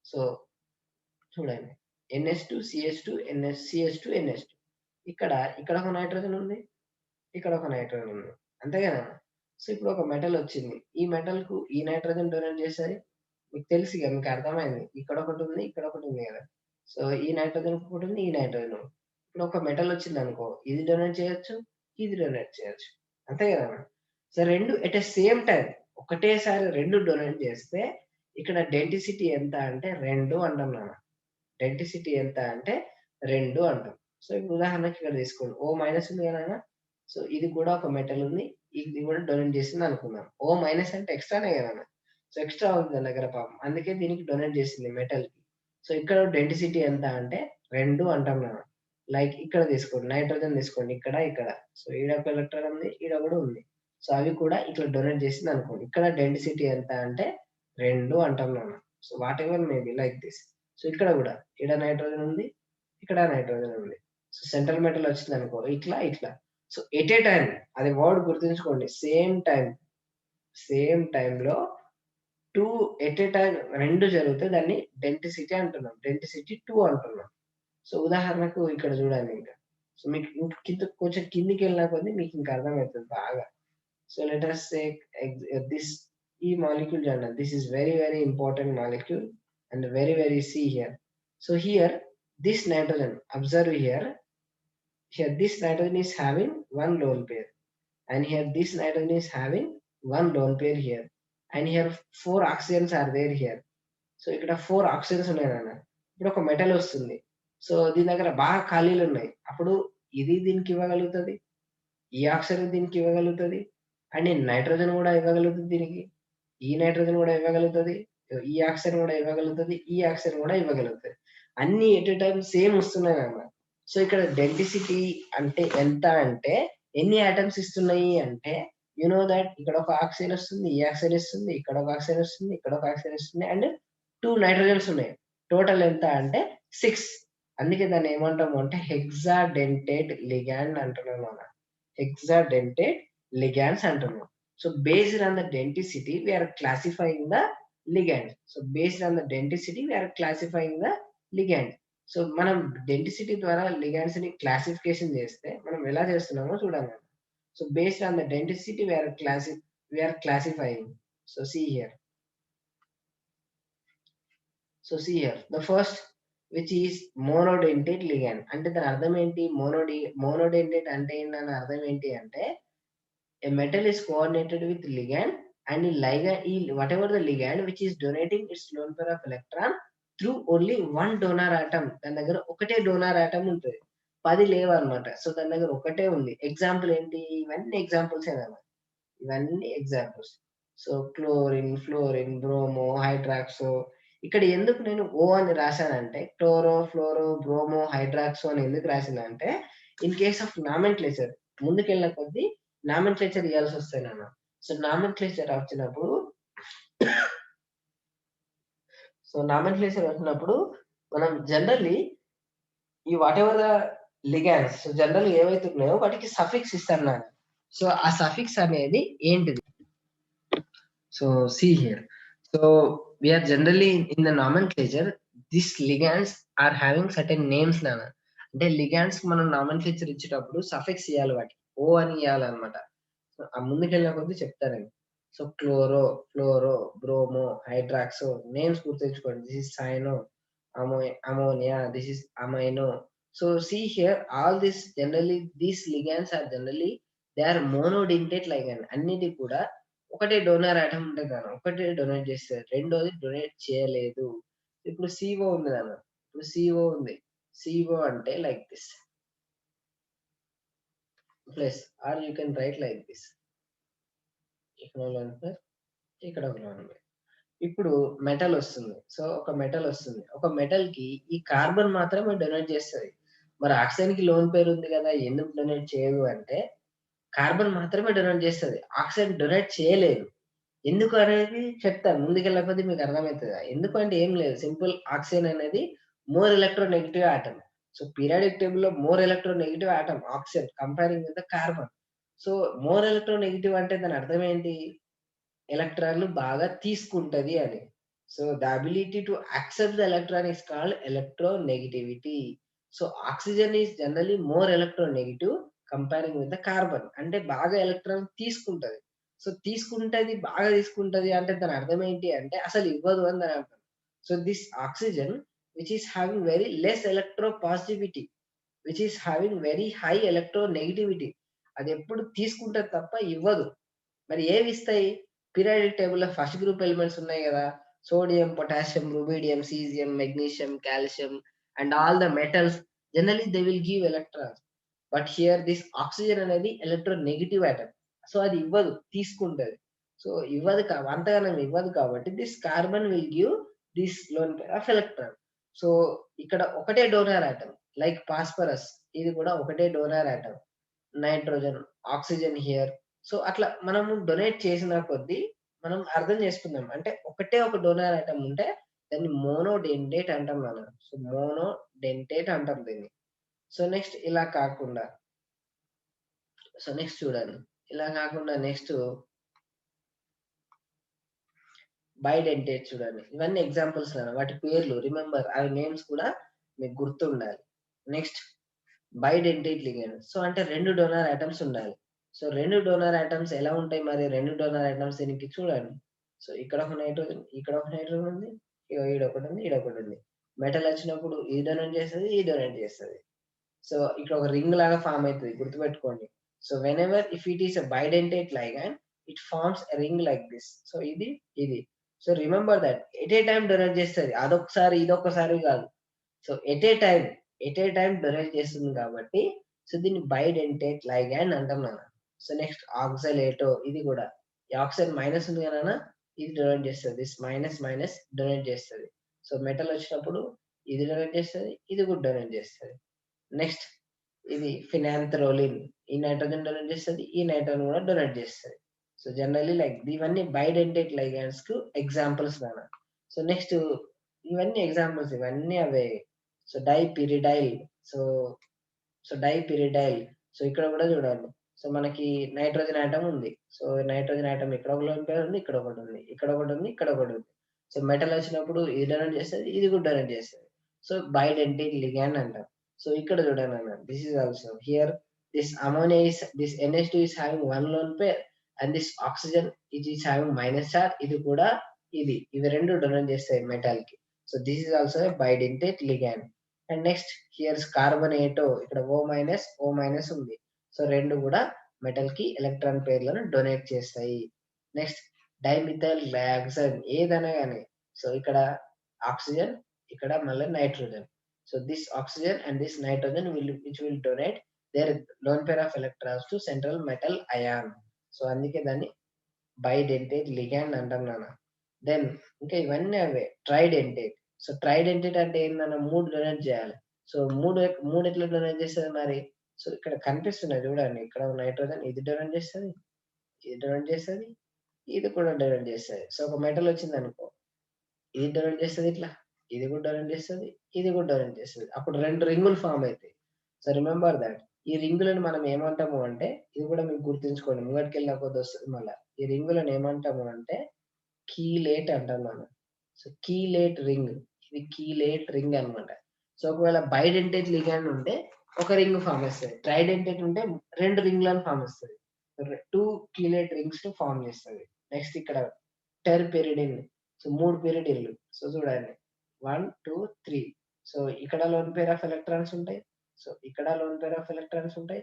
సో చూడండి. NH2 CH2 CH2 NH2 ఇక్కడ ఇక్కడ ఒక నైట్రోజన్ ఉంది. ఇక్కడ ఒక నైట్రోజన్ ఉంది. అంతే కదా! సో ఇప్పుడు ఒక మెటల్ వచ్చింది. ఈ మెటల్‌కు ఈ నైట్రోజన్ డొనేట్ చేస్తది. మీకు తెలుసు ఇగ మీకు అర్థమైంది. ఇక్కడ ఒకటి ఉంది. ఇక్కడ ఒకటి ఉంది కదా! సో ఈ నైట్రోజన్ ఒకటి ఉంది. ఈ నైట్రోజన్ ఒకటి. ఇప్పుడు ఒక మెటల్ వచ్చిందనుకో, ఇది డొనేట్ చేయొచ్చు. ఇది డొనేట్ చేయొచ్చు. అంతే కదా! So 2 at a same time ఒకటేసారి 2 డొనేట్ చేస్తే ఇక్కడ డెన్సిటీ ఎంత అంటే 2 అంటాం నాన్న. డెన్సిటీ ఎంత అంటే 2 అంటాం. సో ఇప్పుడు ఉదాహరణకి ఇక్కడ తీసుకోండి. O- ఉంది కదా నాన్న. సో ఇది కూడా ఒక మెటల్ ఉంది. ఇది కూడా డొనేట్ చేసింది అనుకుందాం. O- అంటే ఎక్స్ట్రానే కదా నాన్న. సో ఎక్స్ట్రా ఉంది దాని దగ్గర పాపం. అందుకే దీనికి డొనేట్ చేసింది మెటల్‌కి. సో ఇక్కడ డెన్సిటీ ఎంత అంటే 2 అంటాం నాన్న. లైక్ ఇక్కడ తీసుకోండి. నైట్రోజన్ తీసుకోండి. ఇక్కడ, ఇక్కడ. సో ఈడ ఒక ఎలక్ట్రాన్ ఉంది. ఈడ కూడా ఉంది. సో అవి కూడా ఇట్లా డొనేట్ చేసింది అనుకోండి. ఇక్కడ డెన్సిటీ ఎంత అంటే 2 అంటాం నాన్న. So whatever may be like this. So ఇక్కడ కూడా ఈడ నైట్రోజన్ ఉంది. ఇక్కడ నైట్రోజన్ ఉంది. సో సెంట్రల్ మెటల్ వచ్చిందనుకో ఇట్లా, ఇట్లా. సో ఎట్ ఏ టైమ్ అది వర్డ్ గుర్తుంచుకోండి. సేమ్ టైమ్‌లో 2 ఎట్ ఏ టైమ్ 2 జరిగితే దాన్ని డెన్సిటీ అంటున్నాం. డెన్సిటీ 2 అంటున్నాం. సో ఉదాహరణకు ఇక్కడ చూడండి ఇంకా. సో మీకు ఇంక కొంచెం కిందికెళ్ళిన కొద్దీ మీకు ఇంకా అర్థమవుతది బాగా. So let us take this ఈ మాలిక్యూల్ చూడండి. This is very very important molecule and very see here. So here this nitrogen, observe here this nitrogen is having one lone pair, and here this nitrogen is having one lone pair here, and here 4 oxygens are there here. So ఇక్కడ 4 oxygens ఉన్నాయి నాన్న. ఇప్పుడు ఒక metal వస్తుంది. So దీని దగ్గర బాగా ఖాళీలు ఉన్నాయి. అప్పుడు ఇది దీనికి ఇవ్వగలుగుతది. ఈ ఆక్సిజన్ దీనికి ఇవ్వగలుగుతది. అండ్ ఈ నైట్రోజన్ కూడా ఇవ్వగలుగుతది దీనికి. ఈ నైట్రోజన్ కూడా ఇవ్వగలుగుతది. ఈ ఆక్సిజన్ కూడా ఇవ్వగలుగుతది. ఈ ఆక్సిజన్ కూడా ఇవ్వగలుగుతది. అన్నీ ఎట్ ఎ టైమ్ సేమ్ వస్తున్నాయి అన్నమాట. సో ఇక్కడ డెన్సిటీ అంటే ఎంత అంటే ఎన్ని ఆటమ్స్ ఇస్తున్నాయి అంటే యూ నో థట్ ఇక్కడ ఒక ఆక్సిజన్ వస్తుంది. ఈ ఆక్సిజన్ ఇస్తుంది. ఇక్కడ ఒక ఆక్సిజన్ వస్తుంది. ఇక్కడ ఒక ఆక్సిజన్ వస్తుంది. అండ్ 2 నైట్రోజన్స్ ఉన్నాయి. టోటల్ ఎంత అంటే 6. అందుకే దాన్ని ఏమంటాము అంటే హెక్సాడెంటేట్ లిగాండ్ అంటున్నాం మనం. హెక్సాడెంటేట్ లిగాండ్స్ అంటున్నాం. So based on the denticity, we are classifying the ligand. So based on the denticity, we are classifying the ligand. So మనం డెన్సిటీ ద్వారా లిగాండ్స్ ని క్లాసిఫికేషన్ చేస్తే మనం ఎలా చేస్తున్నామో చూడాలి. So based on the density we are classifying. So see here. The first which is monodentate ligand. అంటే దాని అర్థం ఏంటి? మోనోడెంటేట్ అంటే ఏంటని అర్థం ఏంటి అంటే a metal is coordinated with ligand, and whatever the ligand which is donating its lone pair of electron through only one donor atom. దాని దగ్గర ఒకటే డోనార్ ఆటం ఉంటుంది. 10 లేవన్నమాట. సో దాని దగ్గర ఒకటే ఉంది. ఎగ్జాంపుల్ ఏంటి? ఇవన్నీ ఎగ్జాంపుల్స్ ఏనమాట. ఇవన్నీ examples. So chlorine, fluorine, bromo, hydroxo. ఇక్కడ ఎందుకు నేను O అని రాశానంటే క్లోరో, ఫ్లోరో, బ్రోమో, హైడ్రాక్సో అని ఎందుకు రాసినంటే ఇన్ కేస్ ఆఫ్ నామెన్క్లేచర్ ముందుకెళ్ళిన కొద్దీ నామెన్క్లేచర్ ఇయ్యాల్సి వస్తాయి నాన్న. సో నామెన్క్లేచర్ వచ్చినప్పుడు మనం జనరల్లీ ఈ వాటెవర్ ద లిగాండ్స్ జనరల్ ఏవైతే ఉన్నాయో వాటికి సఫిక్స్ ఇస్తారు నాన్న. సో ఆ సఫిక్స్ అనేది ఏంటిది? So see here. So we are generally in the nomenclature, these ligands are having certain names నాన్న. అంటే లిగాండ్స్ మనం నామెన్క్లేచర్ ఇచ్చేటప్పుడు సఫిక్స్ ఇవ్వాలి, వాటికి ఓ అని ఇవ్వాలన్నమాట. ఆ ముందుకెళ్ళిన కొద్దీ చెప్తారండి. So chloro, fluoro, bromo, hydroxo names గుర్తుంచుకోండి. This is cyano, ammonia, this is amino. So see here all this generally these ligands are generally they are monodentate ligand. అన్నిటి కూడా ఒకటే డోనర్ ఆటం ఉంటే కానీ ఒకటే డొనేట్ చేస్తారు, రెండోది డొనేట్ చేయలేదు. ఇప్పుడు CO ఉంది నాన్న. ఇప్పుడు CO ఉంది. CO అంటే like this plus or you can write like this. ఇక్కడ ఒక లోన్. ఇప్పుడు మెటల్ వస్తుంది. సో ఒక మెటల్ వస్తుంది. ఒక మెటల్ కి ఈ కార్బన్ మాత్రమే డొనేట్ చేస్తుంది. మరి ఆక్సిజన్ కి లోన్ పేరు ఉంది కదా, ఎందుకు డొనేట్ చేయదు అంటే కార్బన్ మాత్రమే డొనేట్ చేస్తుంది, ఆక్సిజన్ డొనేట్ చేయలేదు. ఎందుకు అనేది చెప్తాను. ముందుకెళ్ళకపోతే మీకు అర్థమవుతుంది. ఎందుకు అంటే ఏం లేదు, సింపుల్. ఆక్సిజన్ అనేది more electronegative atom. So periodic table లో more electronegative atom oxygen comparing with the carbon. So more electronegative అంటే దాని అర్థం ఏంటి? ఎలక్ట్రాన్‌లు బాగా తీసుకుంటది అని. So the ability to accept the electron is called electronegativity. So oxygen is generally more electronegative comparing with the carbon. అంటే బాగా ఎలక్ట్రాన్ తీసుకుంటది. సో తీసుకుంటది, బాగా తీసుకుంటది అంటే దాని అర్థం ఏంటి అంటే అసలు ఇవ్వదు అని దాని అర్థం. So this oxygen which is having very less electro positivity, which is having very high electronegativity. అది ఎప్పుడు తీసుకుంటది తప్ప ఇవ్వదు. మరి ఏవిస్తాయి? పీరియాడిక్ టేబుల్‌లో ఫస్ట్ గ్రూప్ ఎలిమెంట్స్ ఉన్నాయి గదా! Sodium, potassium, rubidium, caesium, magnesium, calcium and all the metals generally they will give electrons. But here this oxygen అనేది ఎలక్ట్రోనెగటివ్ ఆటమ్. సో అది ఇవ్వదు, తీసుకుంటది. సో ఇవ్వదు అంతగానం ఇవ్వదు కాబట్టి this carbon will give this loan pair of electron. So ఇక్కడ ఒకటే డోనర్ ఆటమ్ లైక్ ఫాస్ఫరస్, ఇది కూడా ఒకటే donor atom. Nitrogen, oxygen here. So, అట్లా మనము డొనేట్ చేసిన కొద్దీ మనం అర్థం చేసుకుందాం. అంటే ఒకటే ఒక డోనర్ ఐటెమ్ ఉంటే దాన్ని మోనోడెంటేట్ అంటాం మనం. సో, మోనోడెంటేట్ అంటాం దీన్ని. సో, నెక్స్ట్ ఇలా కాకుండా సో, నెక్స్ట్ చూడండి. ఇలా కాకుండా నెక్స్ట్ బైడెంటేట్ చూడండి. ఇవన్నీ ఎగ్జాంపుల్స్ నాన్న. వాటి పేర్లు రిమెంబర్ అవి నేమ్స్ కూడా మీకు గుర్తుండాలి. Next bidentate ligand. సో, అంటే 2 డోనర్ ఆటమ్స్ ఉండాలి. సో, 2 డోనర్ ఆటమ్స్ ఎలా ఉంటాయి మరి? 2 డోనర్ ఆటమ్స్ దీనికి చూడండి. సో, ఇక్కడ ఒక నైట్రోజన్, ఇక్కడ ఒక నైట్రోజన్ ఉంది. ఇగో ఈడొకటుంది, ఈడొకటుంది. మెటల్ వచ్చినప్పుడు ఇది డొనేట్ చేస్తది, ఇది డొనేట్ చేస్తది. సో, ఇక్కడ ఒక రింగ్ లాగా ఫార్మ్ అయితది. గుర్తుపెట్టుకోండి. So, whenever if it is a bidentate ligand it forms a ring like this. So, ఇది, ఇది. So, remember that at a time donate చేస్తది. అదొకసారి, ఇదొక్కసారి గాదు. So, at a time donate చేస్తుంది కాబట్టి సో దీన్ని బైడెంటేట్ లైగాండ్ అంటాం నాన్న. సో నెక్స్ట్ ఆక్సలేటో, ఇది కూడా ఈ ఆక్సిజన్ మైనస్ ఉంది కదా నాన్న, ఇది డొనేట్ చేస్తది. దిస్ మైనస్ మైనస్ డొనేట్ చేస్తది. సో మెటల్ వచ్చినప్పుడు ఇది డొనేట్ చేస్తది, ఇది కూడా డొనేట్ చేస్తది. నెక్స్ట్ ఇది ఫినాంథ్రోలిన్, ఈ నైట్రోజన్ డొనేట్ చేస్తది, ఈ నైట్రోజన్ కూడా డొనేట్ చేస్తది. సో జనరల్లీ లైక్ ఇవన్నీ బైడెంటేట్ లైగాండ్స్ కు ఎగ్జాంపుల్స్ నాన్న. సో నెక్స్ట్ ఇవన్నీ ఎగ్జాంపుల్స్, ఇవన్నీ అవే. సో డైపిరిడైల్. సో డైపిరిడైల్. సో ఇక్కడ కూడా చూడండి. సో మనకి నైట్రోజన్ ఆటమ్ ఉంది. సో నైట్రోజన్ ఆటమ్ ఇక్కడ ఒక లోన్ పేర్ ఉంది, ఇక్కడ ఒకటుంది, ఇక్కడ ఒకటుంది, ఇక్కడ ఒకటుంది. సో మెటల్ వచ్చినప్పుడు ఇది డొనేట్ చేస్తది, ఇది కూడా డొనేట్ చేస్తది. సో బైడెంటిక్ లిగాండ్ అంటాం. సో ఇక్కడ చూడండి అన్న. This is also here this ammonia is this NH2 is having one lone pair and this oxygen it is having minus charge. ఇది కూడా ఇవి రెండు డొనేట్ చేస్తాయి మెటల్ కి. So this is also bidentate ligand. And next here's carbonato, ఇక్కడ O minus ఉంది. So రెండు కూడా మెటల్ కి ఎలక్ట్రాన్ పేర్లను డొనేట్ చేస్తాయి. నెక్స్ట్ డైమిథైల్ డయాక్సైడ్, ఏదైనా కానీ. సో ఇక్కడ ఆక్సిజన్, ఇక్కడ మళ్ళీ nitrogen. So this oxygen and this nitrogen which will donate their lone pair of electrons to central metal ion. So అందుకే దాన్ని బైడెంటేట్ లిగాండ్ అంటాం నాన్న. దెన్ ఇంకా ఇవన్నీ అవే ట్రైడెంటేట్. సో ట్రైడెంటేట్ అంటే ఏందన్న 3 డొనేట్ చేయాలి. సో 3 ఎట్లా డొనేట్ చేస్తది మరి? సో ఇక్కడ కనిపిస్తున్నాయి చూడండి. ఇక్కడ నైట్రోజన్ ఇది డొనేట్ చేస్తది, ఇది డొనేట్ చేస్తది, ఇది కూడా డొనేట్ చేస్తది. సో ఒక మెటల్ వచ్చిందనుకో, ఇది డొనేట్ చేస్తది ఇట్లా, ఇది కూడా డొనేట్ చేస్తది, ఇది కూడా డొనేట్ చేస్తది. అప్పుడు 2 రింగులు ఫార్మ్ అయితాయి. So remember that. ఈ రింగులను మనం ఏమంటాము అంటే, ఇది కూడా మీకు గుర్తుంచుకోండి. ముంగటికెళ్ళిన కొద్దీ వస్తది మళ్ళా. ఈ రింగులను ఏమంటాము అంటే కీలేట్ అంటాం మనం. So chelate ring. ఇది కీలేట్ రింగ్ అన్నమాట. సో ఒకవేళ బైడెంటేట్ లిగాండ్ ఉంటే ఒక రింగ్ ఫార్మ్ చేస్తది. ట్రైడెంటేట్ ఉంటే 2 రింగ్‌లను ఫార్మ్ చేస్తది. 2 కీలేట్ రింగ్స్‌ని ఫార్మ్ చేస్తది. నెక్స్ట్ ఇక్కడ టెర్పెరిడిన్. సో 3 పెరిడిన్‌లు. సో చూడండి. 1, 2, 3. సో ఇక్కడ లోన్ పెయిర్ ఆఫ్ ఎలక్ట్రాన్స్ ఉంటాయి. సో ఇక్కడ లోన్ పెయిర్ ఆఫ్ ఎలక్ట్రాన్స్ ఉంటాయి.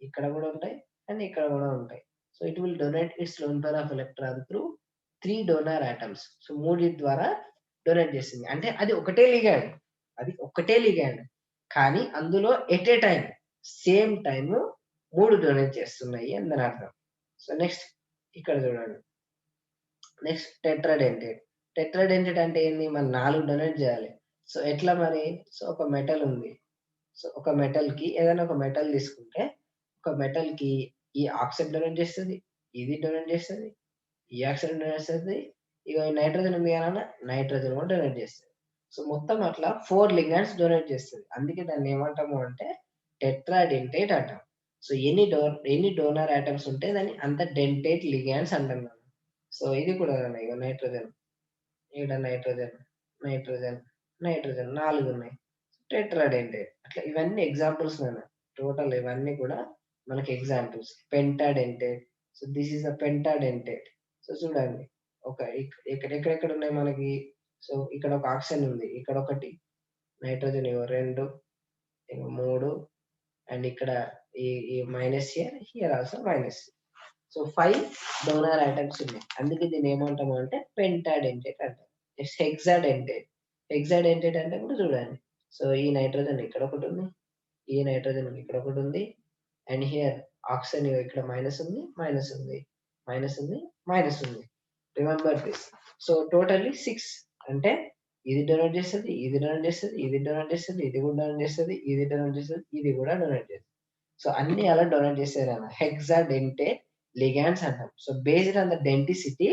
ఇక్కడ కూడా ఉంటాయి. అండ్ ఇక్కడ కూడా ఉంటాయి. So it will donate its loan pair of electron through 3 donor atoms. So 3 ద్వారా డొనేట్ చేసింది. అంటే అది ఒకటే లిగాండ్. అది ఒక్కటే లిగాండ్. కానీ అందులో at a time same time 3 donate చేస్తున్నాయి అని దాని అర్థం. సో నెక్స్ట్ ఇక్కడ చూడండి. నెక్స్ట్ టెట్రాడెంటేట్. టెట్రాడెంటేట్ అంటే ఏంది? మనం 4 డొనేట్ చేయాలి. సో ఎట్లా మరి? సో ఒక మెటల్ ఉంది. సో ఒక మెటల్‌కి ఏదైనా ఒక మెటల్ తీసుకుంటే, ఒక మెటల్‌కి ఈ ఆక్సైడ్ డొనేట్ చేస్తది, ఇది డొనేట్ చేస్తది, ఈ ఆక్సైడ్ డొనేట్ చేస్తది. ఇగో ఈ నైట్రోజన్ ఉంది కదా! నైట్రోజన్ కూడా డొనేట్ చేస్తది. సో మొత్తం అట్లా 4 లిగాండ్స్ డొనేట్ చేస్తది. అందుకే దాన్ని ఏమంటాము అంటే టెట్రాడెంటేట్ అంటాం. సో ఎన్ని డోనర్ ఆటమ్స్ ఉంటే దాన్ని అంత డెంటేట్ లిగాండ్స్ అంటాం మనం. సో ఇది కూడా ఇగ నైట్రోజన్, ఈడ నైట్రోజన్, నైట్రోజన్, నైట్రోజన్ 4 ఉన్నాయి. టెట్రాడెంటేట్ అట్లా ఇవన్నీ ఎగ్జాంపుల్స్ నాన్న. టోటల్ ఇవన్నీ కూడా మనకి examples. Pentadentate. So this is a pentadentate. So చూడండి. ఒక ఇక్కడ ఎక్కడెక్కడ ఉన్నాయి మనకి. సో ఇక్కడ ఒక ఆక్సిజన్ ఉంది. ఇక్కడ ఒకటి, నైట్రోజన్ ఇగో 2, ఇగో 3 అండ్ ఇక్కడ ఈ ఈ minus here also minus. So 5 donor atoms ఉన్నాయి. అందుకే దీన్ని ఏమంటాము అంటే పెంటాడెంటేట్ అంటాం. నెక్స్ట్ హెక్సాడెంటేట్. హెక్సాడెంటేట్ అంటే కూడా చూడండి. సో ఈ నైట్రోజన్ ఇక్కడ ఒకటి ఉంది. ఈ నైట్రోజన్ ఇక్కడ ఒకటి ఉంది. అండ్ హియర్ ఆక్సిజన్ ఇక్కడ మైనస్ ఉంది, మైనస్ ఉంది, మైనస్ ఉంది, మైనస్ ఉంది. Remember this. సో టోటల్లీ 6 అంటే ఇది డొనేట్ చేస్తది, ఇది డొనేట్ చేస్తది, ఇది డొనేట్ చేస్తది, ఇది కూడా డొనేట్ చేస్తది, ఇది డొనేట్ చేస్తది, ఇది కూడా డొనేట్ చేస్తది. సో అన్ని అలా డొనేట్ చేస్తారన్న. హెక్సాడెంటేట్ లిగాండ్స్ అంటాం. So based on the denticity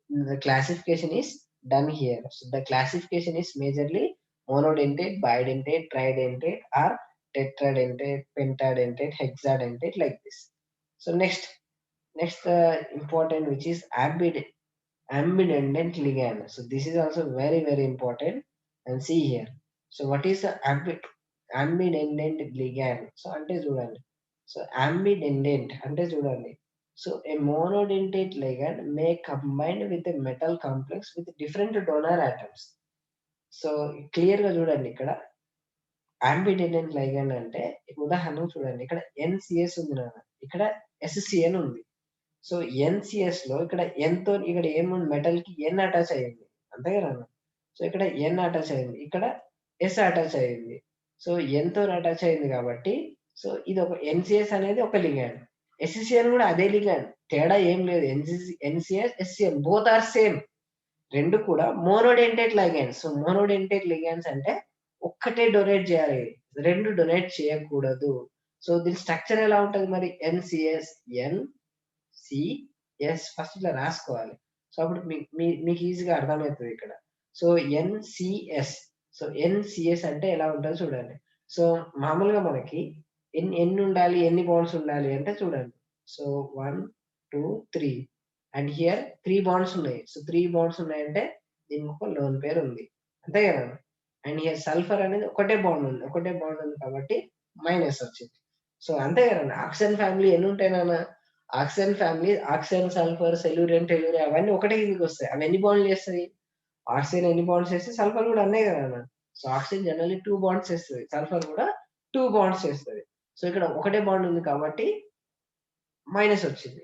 the classification is done here. So the classification is majorly monodentate, bidentate, tridentate, or tetradentate, pentadentate, hexadentate, like this. So next important, which is ambidendant ligand. So this is also very important. And see here. So what is the ambidendant ligand? So ante chudandi. So ambidendant ante chudandi. So a monodentate ligand may combine with a metal complex with different donor atoms. So clear గా చూడండి ఇక్కడ ambidendant ligand అంటే ఉదాహరణకు చూడండి. ఇక్కడ NCS ఉంది నాన్న, ఇక్కడ SCN ఉంది. సో NCS లో ఇక్కడ N తో ఇక్కడ ఏముంది, మెటల్ కి N అటాచ్ అయ్యింది అంతే కదా. సో ఇక్కడ N అటాచ్ అయింది, ఇక్కడ S అటాచ్ అయింది. సో N తో అటాచ్ అయింది కాబట్టి సో ఇది ఒక NCS అనేది ఒక లిగాండ్. SCN కూడా అదే లిగాండ్, తేడా ఏం లేదు. NCS SCN both are same. రెండు కూడా monodentate ligands. So monodentate ligands అంటే ఒక్కటే డొనేట్ చేయాలి, రెండు డొనేట్ చేయకూడదు. సో దీని స్ట్రక్చర్ ఎలా ఉంటది మరి, NCS NCS ఫస్ట్ ఇట్లా రాసుకోవాలి. సో అప్పుడు మీకు ఈజీగా అర్థమవుతుంది ఇక్కడ. సో NCS, సో NCS అంటే ఎలా ఉంటుందో చూడండి. సో మామూలుగా మనకి ఎన్ని ఉండాలి, ఎన్ని బాండ్స్ ఉండాలి అంటే చూడండి. సో 1 2 3 అండ్ హియర్ 3 బాండ్స్ ఉన్నాయి. సో 3 బాండ్స్ ఉన్నాయంటే దీనికి ఒక లోన్ పేరు ఉంది అంతే కదా. అండ్ హియర్ సల్ఫర్ అనేది ఒకటే బాండ్ ఉంది కాబట్టి మైనస్ వచ్చింది. సో అంతే కదండి. ఆక్సిజన్ ఫ్యామిలీ ఎన్ని ఉంటాయి నాన్న, ఆక్సిజన్ ఫ్యామిలీ ఆక్సిజన్, సల్ఫర్, సెల్యూరియన్, టెల్యూరియన్ అవన్నీ ఒకటే కిందకి వస్తాయి. అవి ఎన్ని బాండ్లు చేస్తాయి, ఆక్సిజన్ ఎన్ని బాండ్స్ చేస్తే సల్ఫర్ కూడా అన్నే కదా నాన్న. సో ఆక్సిజన్ జనరల్లీ 2 బాండ్స్ చేస్తుంది, సల్ఫర్ కూడా 2 బాండ్స్ చేస్తుంది. సో ఇక్కడ ఒకటే బాండ్ ఉంది కాబట్టి మైనస్ వచ్చింది.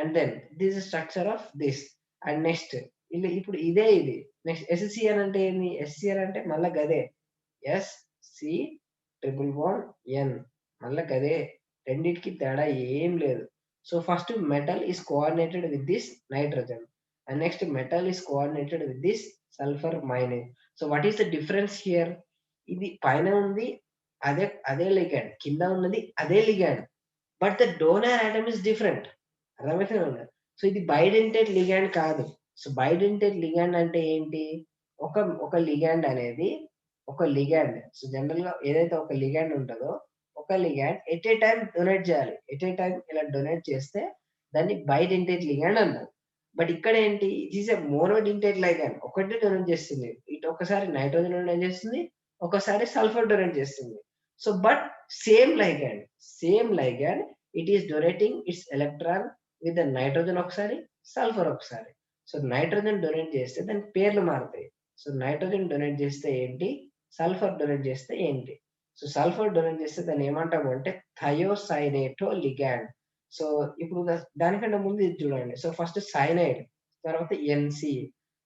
And then this structure of this. And next ఇప్పుడు ఇది నెక్స్ట్ SCN అంటే ఏంది, SCN అంటే మళ్ళా గదే SC�BN మళ్ళా గదే, రెండింటికి తేడా ఏం లేదు. So first metal is coordinated with this nitrogen and next metal is coordinated with this sulphur minus. So what is the difference here, ఇది పైన ఉంది అదే లిగాండ్, కింద ఉన్నది అదే ligand, but the donor atom is different. అర్థమవుతుందా. So ఇది bidentate ligand కాదు. సో బైడెంటేట్ లిగాండ్ అంటే ఏంటి, ఒక లిగాండ్ అనేది ఒక లిగాండ్. సో జనరల్ గా ఏదైతే ఒక లిగాండ్ ఉంటుందో ఒక ligand at a time donate చేయాలి. ఎట్ ఏ టైం ఇలా డొనేట్ చేస్తే దాన్ని బైడెంటేట్ లిగాండ్ అంటారు. బట్ ఇక్కడ ఏంటి, it is a monodentate ligand, ఒకటే డొనేట్ చేస్తుంది. ఇటు ఒకసారి నైట్రోజన్ డొనేట్ చేస్తుంది, ఒకసారి సల్ఫర్ డొనేట్ చేస్తుంది. So but same ligand it is donating it's electron with nitrogen ఒకసారి, సల్ఫర్ ఒకసారి. సో నైట్రోజన్ డొనేట్ చేస్తే దాని పేర్లు మారుతాయి. సో నైట్రోజన్ డొనేట్ చేస్తే ఏంటి, సల్ఫర్ డొనేట్ చేస్తే ఏంటి. సో సల్ఫర్ డొనేట్ చేస్తే దాన్ని ఏమంటాము అంటే థయోసైనేటో లిగాండ్. సో ఇప్పుడు దానికంటే ముందు ఇది చూడండి. సో ఫస్ట్ సైనైడ్, తర్వాత NC.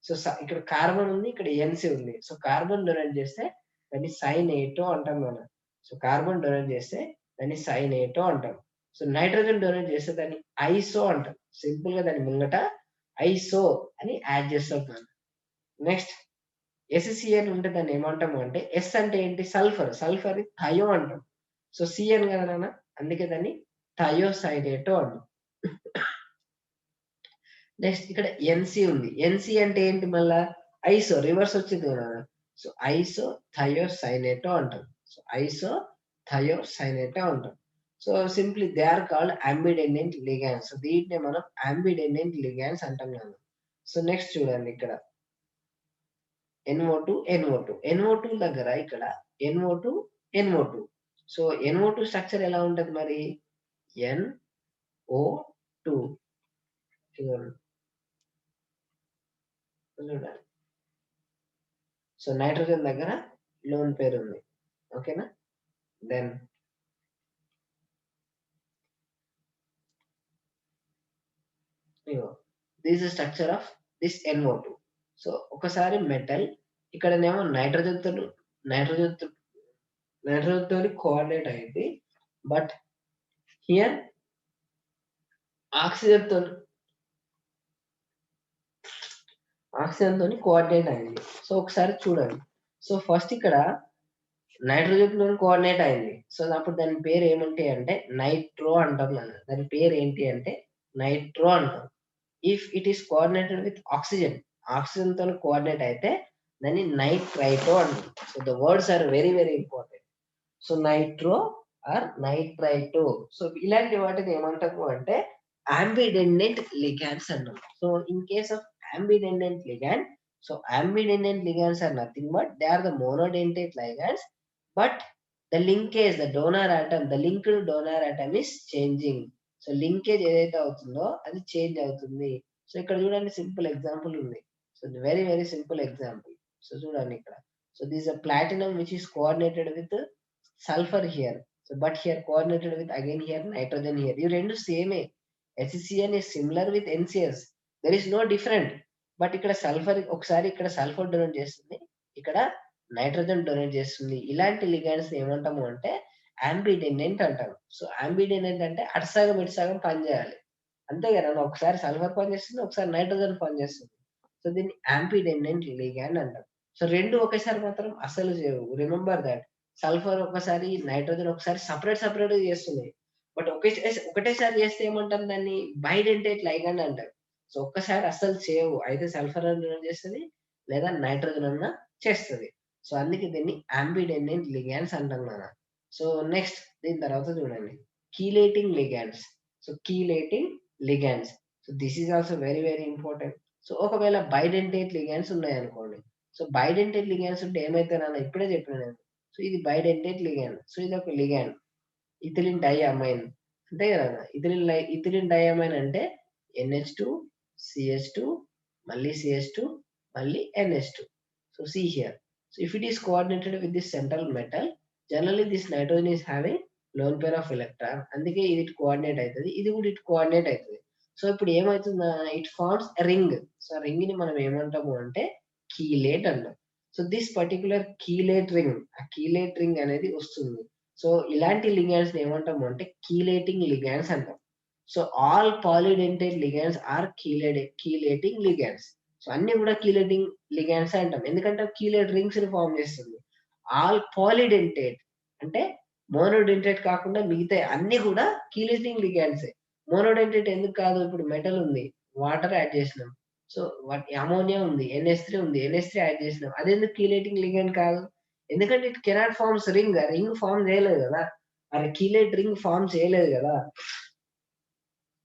సో ఇక్కడ కార్బన్ ఉంది, ఇక్కడ NC ఉంది. సో కార్బన్ డొనేట్ చేస్తే దాన్ని సైనేటో అంటాం మనం. సో కార్బన్ డొనేట్ చేస్తే దాన్ని సైనేటో అంటాం. సో నైట్రోజన్ డొనేట్ చేస్తే దాన్ని ఐసో అంటాం. సింపుల్ గా దాని ముంగట ఐసో అని యాడ్ చేస్తాం మనం. నెక్స్ట్ SCN ఉంటే దాన్ని ఏమంటాము అంటే, S అంటే ఏంటి, సల్ఫర్ థయో అంటాం. సో CN కదా నాన్న, అందుకే దాన్ని థయోసైనేటో అంటాం. నెక్స్ట్ ఇక్కడ NC ఉంది. NC అంటే ఏంటి, మళ్ళా ఐసో రివర్స్ వచ్చింది కదా. సో ఐసోథయోసైనేటో అంటాం. సో ఐసోథయోసైనేటో అంటాం. So simply they are called ambidentate ligands. So వీటిని మనం అంబిడెండెంట్ లిగాండ్స్ అంటాం కదా. సో నెక్స్ట్ చూడండి ఇక్కడ NO2 దగ్గర ఇక్కడ NO2 NO2. So NO2 structure ఎలా ఉంటది మరి? NO2 చూడండి. చూడండి. సో నైట్రోజన్ దగ్గర లోన్ పేరు ఉంది. ఓకేనా? దెన్ ఇగో this is structure of this NO2. So ఒకసారి మెటల్ ఇక్కడనేమో నైట్రోజన్ తోని కోఆర్డినేట్ అయింది. బట్ హియర్ ఆక్సిజన్ తోని కోఆర్డినేట్ అయింది. సో ఒకసారి చూడండి. సో ఫస్ట్ ఇక్కడ నైట్రోజన్ తోని కోఆర్డినేట్ అయింది. సో అప్పుడు దాని పేరు ఏమిటి అంటే నైట్రో అంటాం మనం. దాని పేరు ఏంటి అంటే నైట్రో అంటాం. If it is coordinated with oxygen తోని కోఆర్డినేట్ అయితే దాన్ని నైట్రైటో అంటాం. So the words are very very important. So nitro or nitrito. So ఇలాంటి వాటిని ఏమంటాము అంటే అంబిడెండెంట్ లిగాండ్స్ అంటాం. So in case of ambidentate ligand, so ambidentate ligands are nothing but they are the monodentate ligands, but the linkage, the linked donor atom is changing. So linkage ఏదైతే అవుతుందో అది change అవుతుంది. So ఇక్కడ చూడండి simple example ఉంది. So very very simple example. So చూడండి ఇక్కడ. So this a platinum which is coordinated with sulfur here. So but here coordinated with again here nitrogen here. ఈ రెండు సేమే. HCN is similar with NCS. There is no different. But ఇక్కడ ఒకసారి ఇక్కడ sulphur donate చేస్తుంది. ఇక్కడ nitrogen donate చేస్తుంది. ఇలాంటి లిగాండ్స్ ఏమంటాము అంటే అంబిడెండెంట్ అంటారు. సో అంబిడెండెంట్ అంటే అటు సగం ఇటు సగం పనిచేయాలి. అంతే కదా! ఒకసారి సల్ఫర్ పనిచేస్తుంది, ఒకసారి నైట్రోజన్ పనిచేస్తుంది. సో దీన్ని అంబిడెండెంట్ లిగాండ్ అంటారు. సో 2 ఒకేసారి మాత్రం అస్సలు చేయవు. Remember that. సల్ఫర్ ఒకసారి, నైట్రోజన్ ఒకసారి సెపరేట్‌గా చేస్తున్నాయి. బట్ ఒకటేసారి చేస్తే ఏమంటారు దాన్ని బైడెంటేట్ లైగాండ్ అంటారు. సో ఒక్కసారి అస్సలు చేయవు. అయితే సల్ఫర్ అన్నా చేస్తది, లేదా నైట్రోజన్ అన్నా చేస్తది. సో అందుకే దీన్ని అంబిడెండెంట్ లిగాండ్స్ అంటాం మనం. సో నెక్స్ట్ దీని తర్వాత చూడండి chelating ligands. So chelating ligands. So this is also very very important. So ఒకవేళ బైడెంటేట్ లిగాండ్స్ ఉన్నాయనుకోండి. సో బైడెంటేట్ లిగాండ్స్ ఉంటే ఏమైతదన్న ఇప్పుడే చెప్పిన నేను. సో ఇది బైడెంటేట్ లిగాండ్. సో ఇది ఒక లిగాండ్. ఇథిలిన్ డైఅమైన్ అంతే కదా! ఇథిలిన్ డైఅమైన్ అంటే NH2, CH2, మళ్ళీ CH2, మళ్ళీ NH2. So see here. So if it is coordinated with this central metal, generally this nitrogen is having lone pair of electron. అందుకే ఇది coordinate అవుతది. ఇది కూడా ఇటు కోఆర్డినేట్ అవుతది. సో ఇప్పుడు ఏమైతుందా it forms a ring. So ఆ రింగ్ ని మనం ఏమంటాము అంటే కీలేట్ అంటాం. So this particular chelate ring అనేది వస్తుంది. సో ఇలాంటి లిగాండ్స్ ఏమంటాము అంటే కీలేటింగ్ లిగాండ్స్ అంటాం. So all polydentate ligands are chelating ligands. So అన్ని కూడా కీలేటింగ్ లిగాండ్స్ అంటాం. ఎందుకంటే కీలేట్ రింగ్స్ ని ఫార్మ్ చేస్తుంది. ఆల్ పాలిడెంటేట్ అంటే మోనోడెంటేట్ కాకుండా మిగతా అన్ని కూడా కీలేటింగ్ లిగాండ్సే. మోనోడెంటేట్ ఎందుకు కాదు? ఇప్పుడు మెటల్ ఉంది, వాటర్ యాడ్ చేసినాం. సో అమోనియా ఉంది, NH3 ఉంది, NH3 యాడ్ చేసినాం. అదెందుకు కీలేటింగ్ లిగాండ్ కాదు? ఎందుకంటే ఇట్ కెనాట్ ఫార్మ్స్ రింగ్. ఆ రింగ్ ఫార్మ్ చేయలేదు కదా! మరి కీలేట్ రింగ్ ఫార్మ్ చేయలేదు కదా!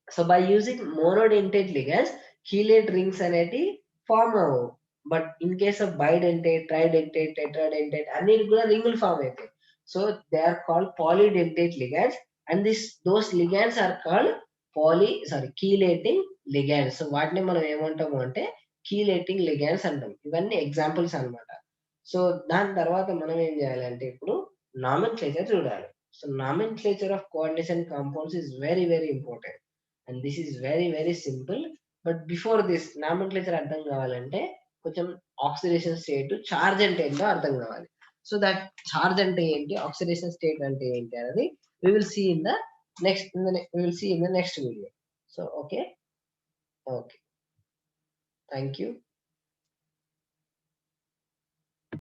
So by using monodentate ligands chelate rings అనేటి ఫార్మ్ అవ్వవు. But in case of bidentate, tridentate, tetradentate అన్నిటికి కూడా రింగులు ఫార్మ్ అవుతాయి. So they are called polydentate ligands and those ligands are called chelating ligands. So వాటిని మనం ఏమంటాము అంటే కీలేటింగ్ లిగాండ్స్ అంటాం. ఇవన్నీ ఎగ్జాంపుల్స్ అన్నమాట. సో దాని తర్వాత మనం ఏం చేయాలంటే ఇప్పుడు నామెన్క్లేచర్ చూడాలి. So nomenclature of coordination compounds is very very important. And this is very very simple. But before this nomenclature అర్థం కావాలంటే కొంచెం ఆక్సిడేషన్ స్టేట్, చార్జ్ అంటే ఏంటో అర్థం కావాలి. సో దట్ చార్జ్ అంటే ఏంటి, ఆక్సిడేషన్ స్టేట్ అంటే ఏంటి అనేది we will see in the next video. So okay. Thank you.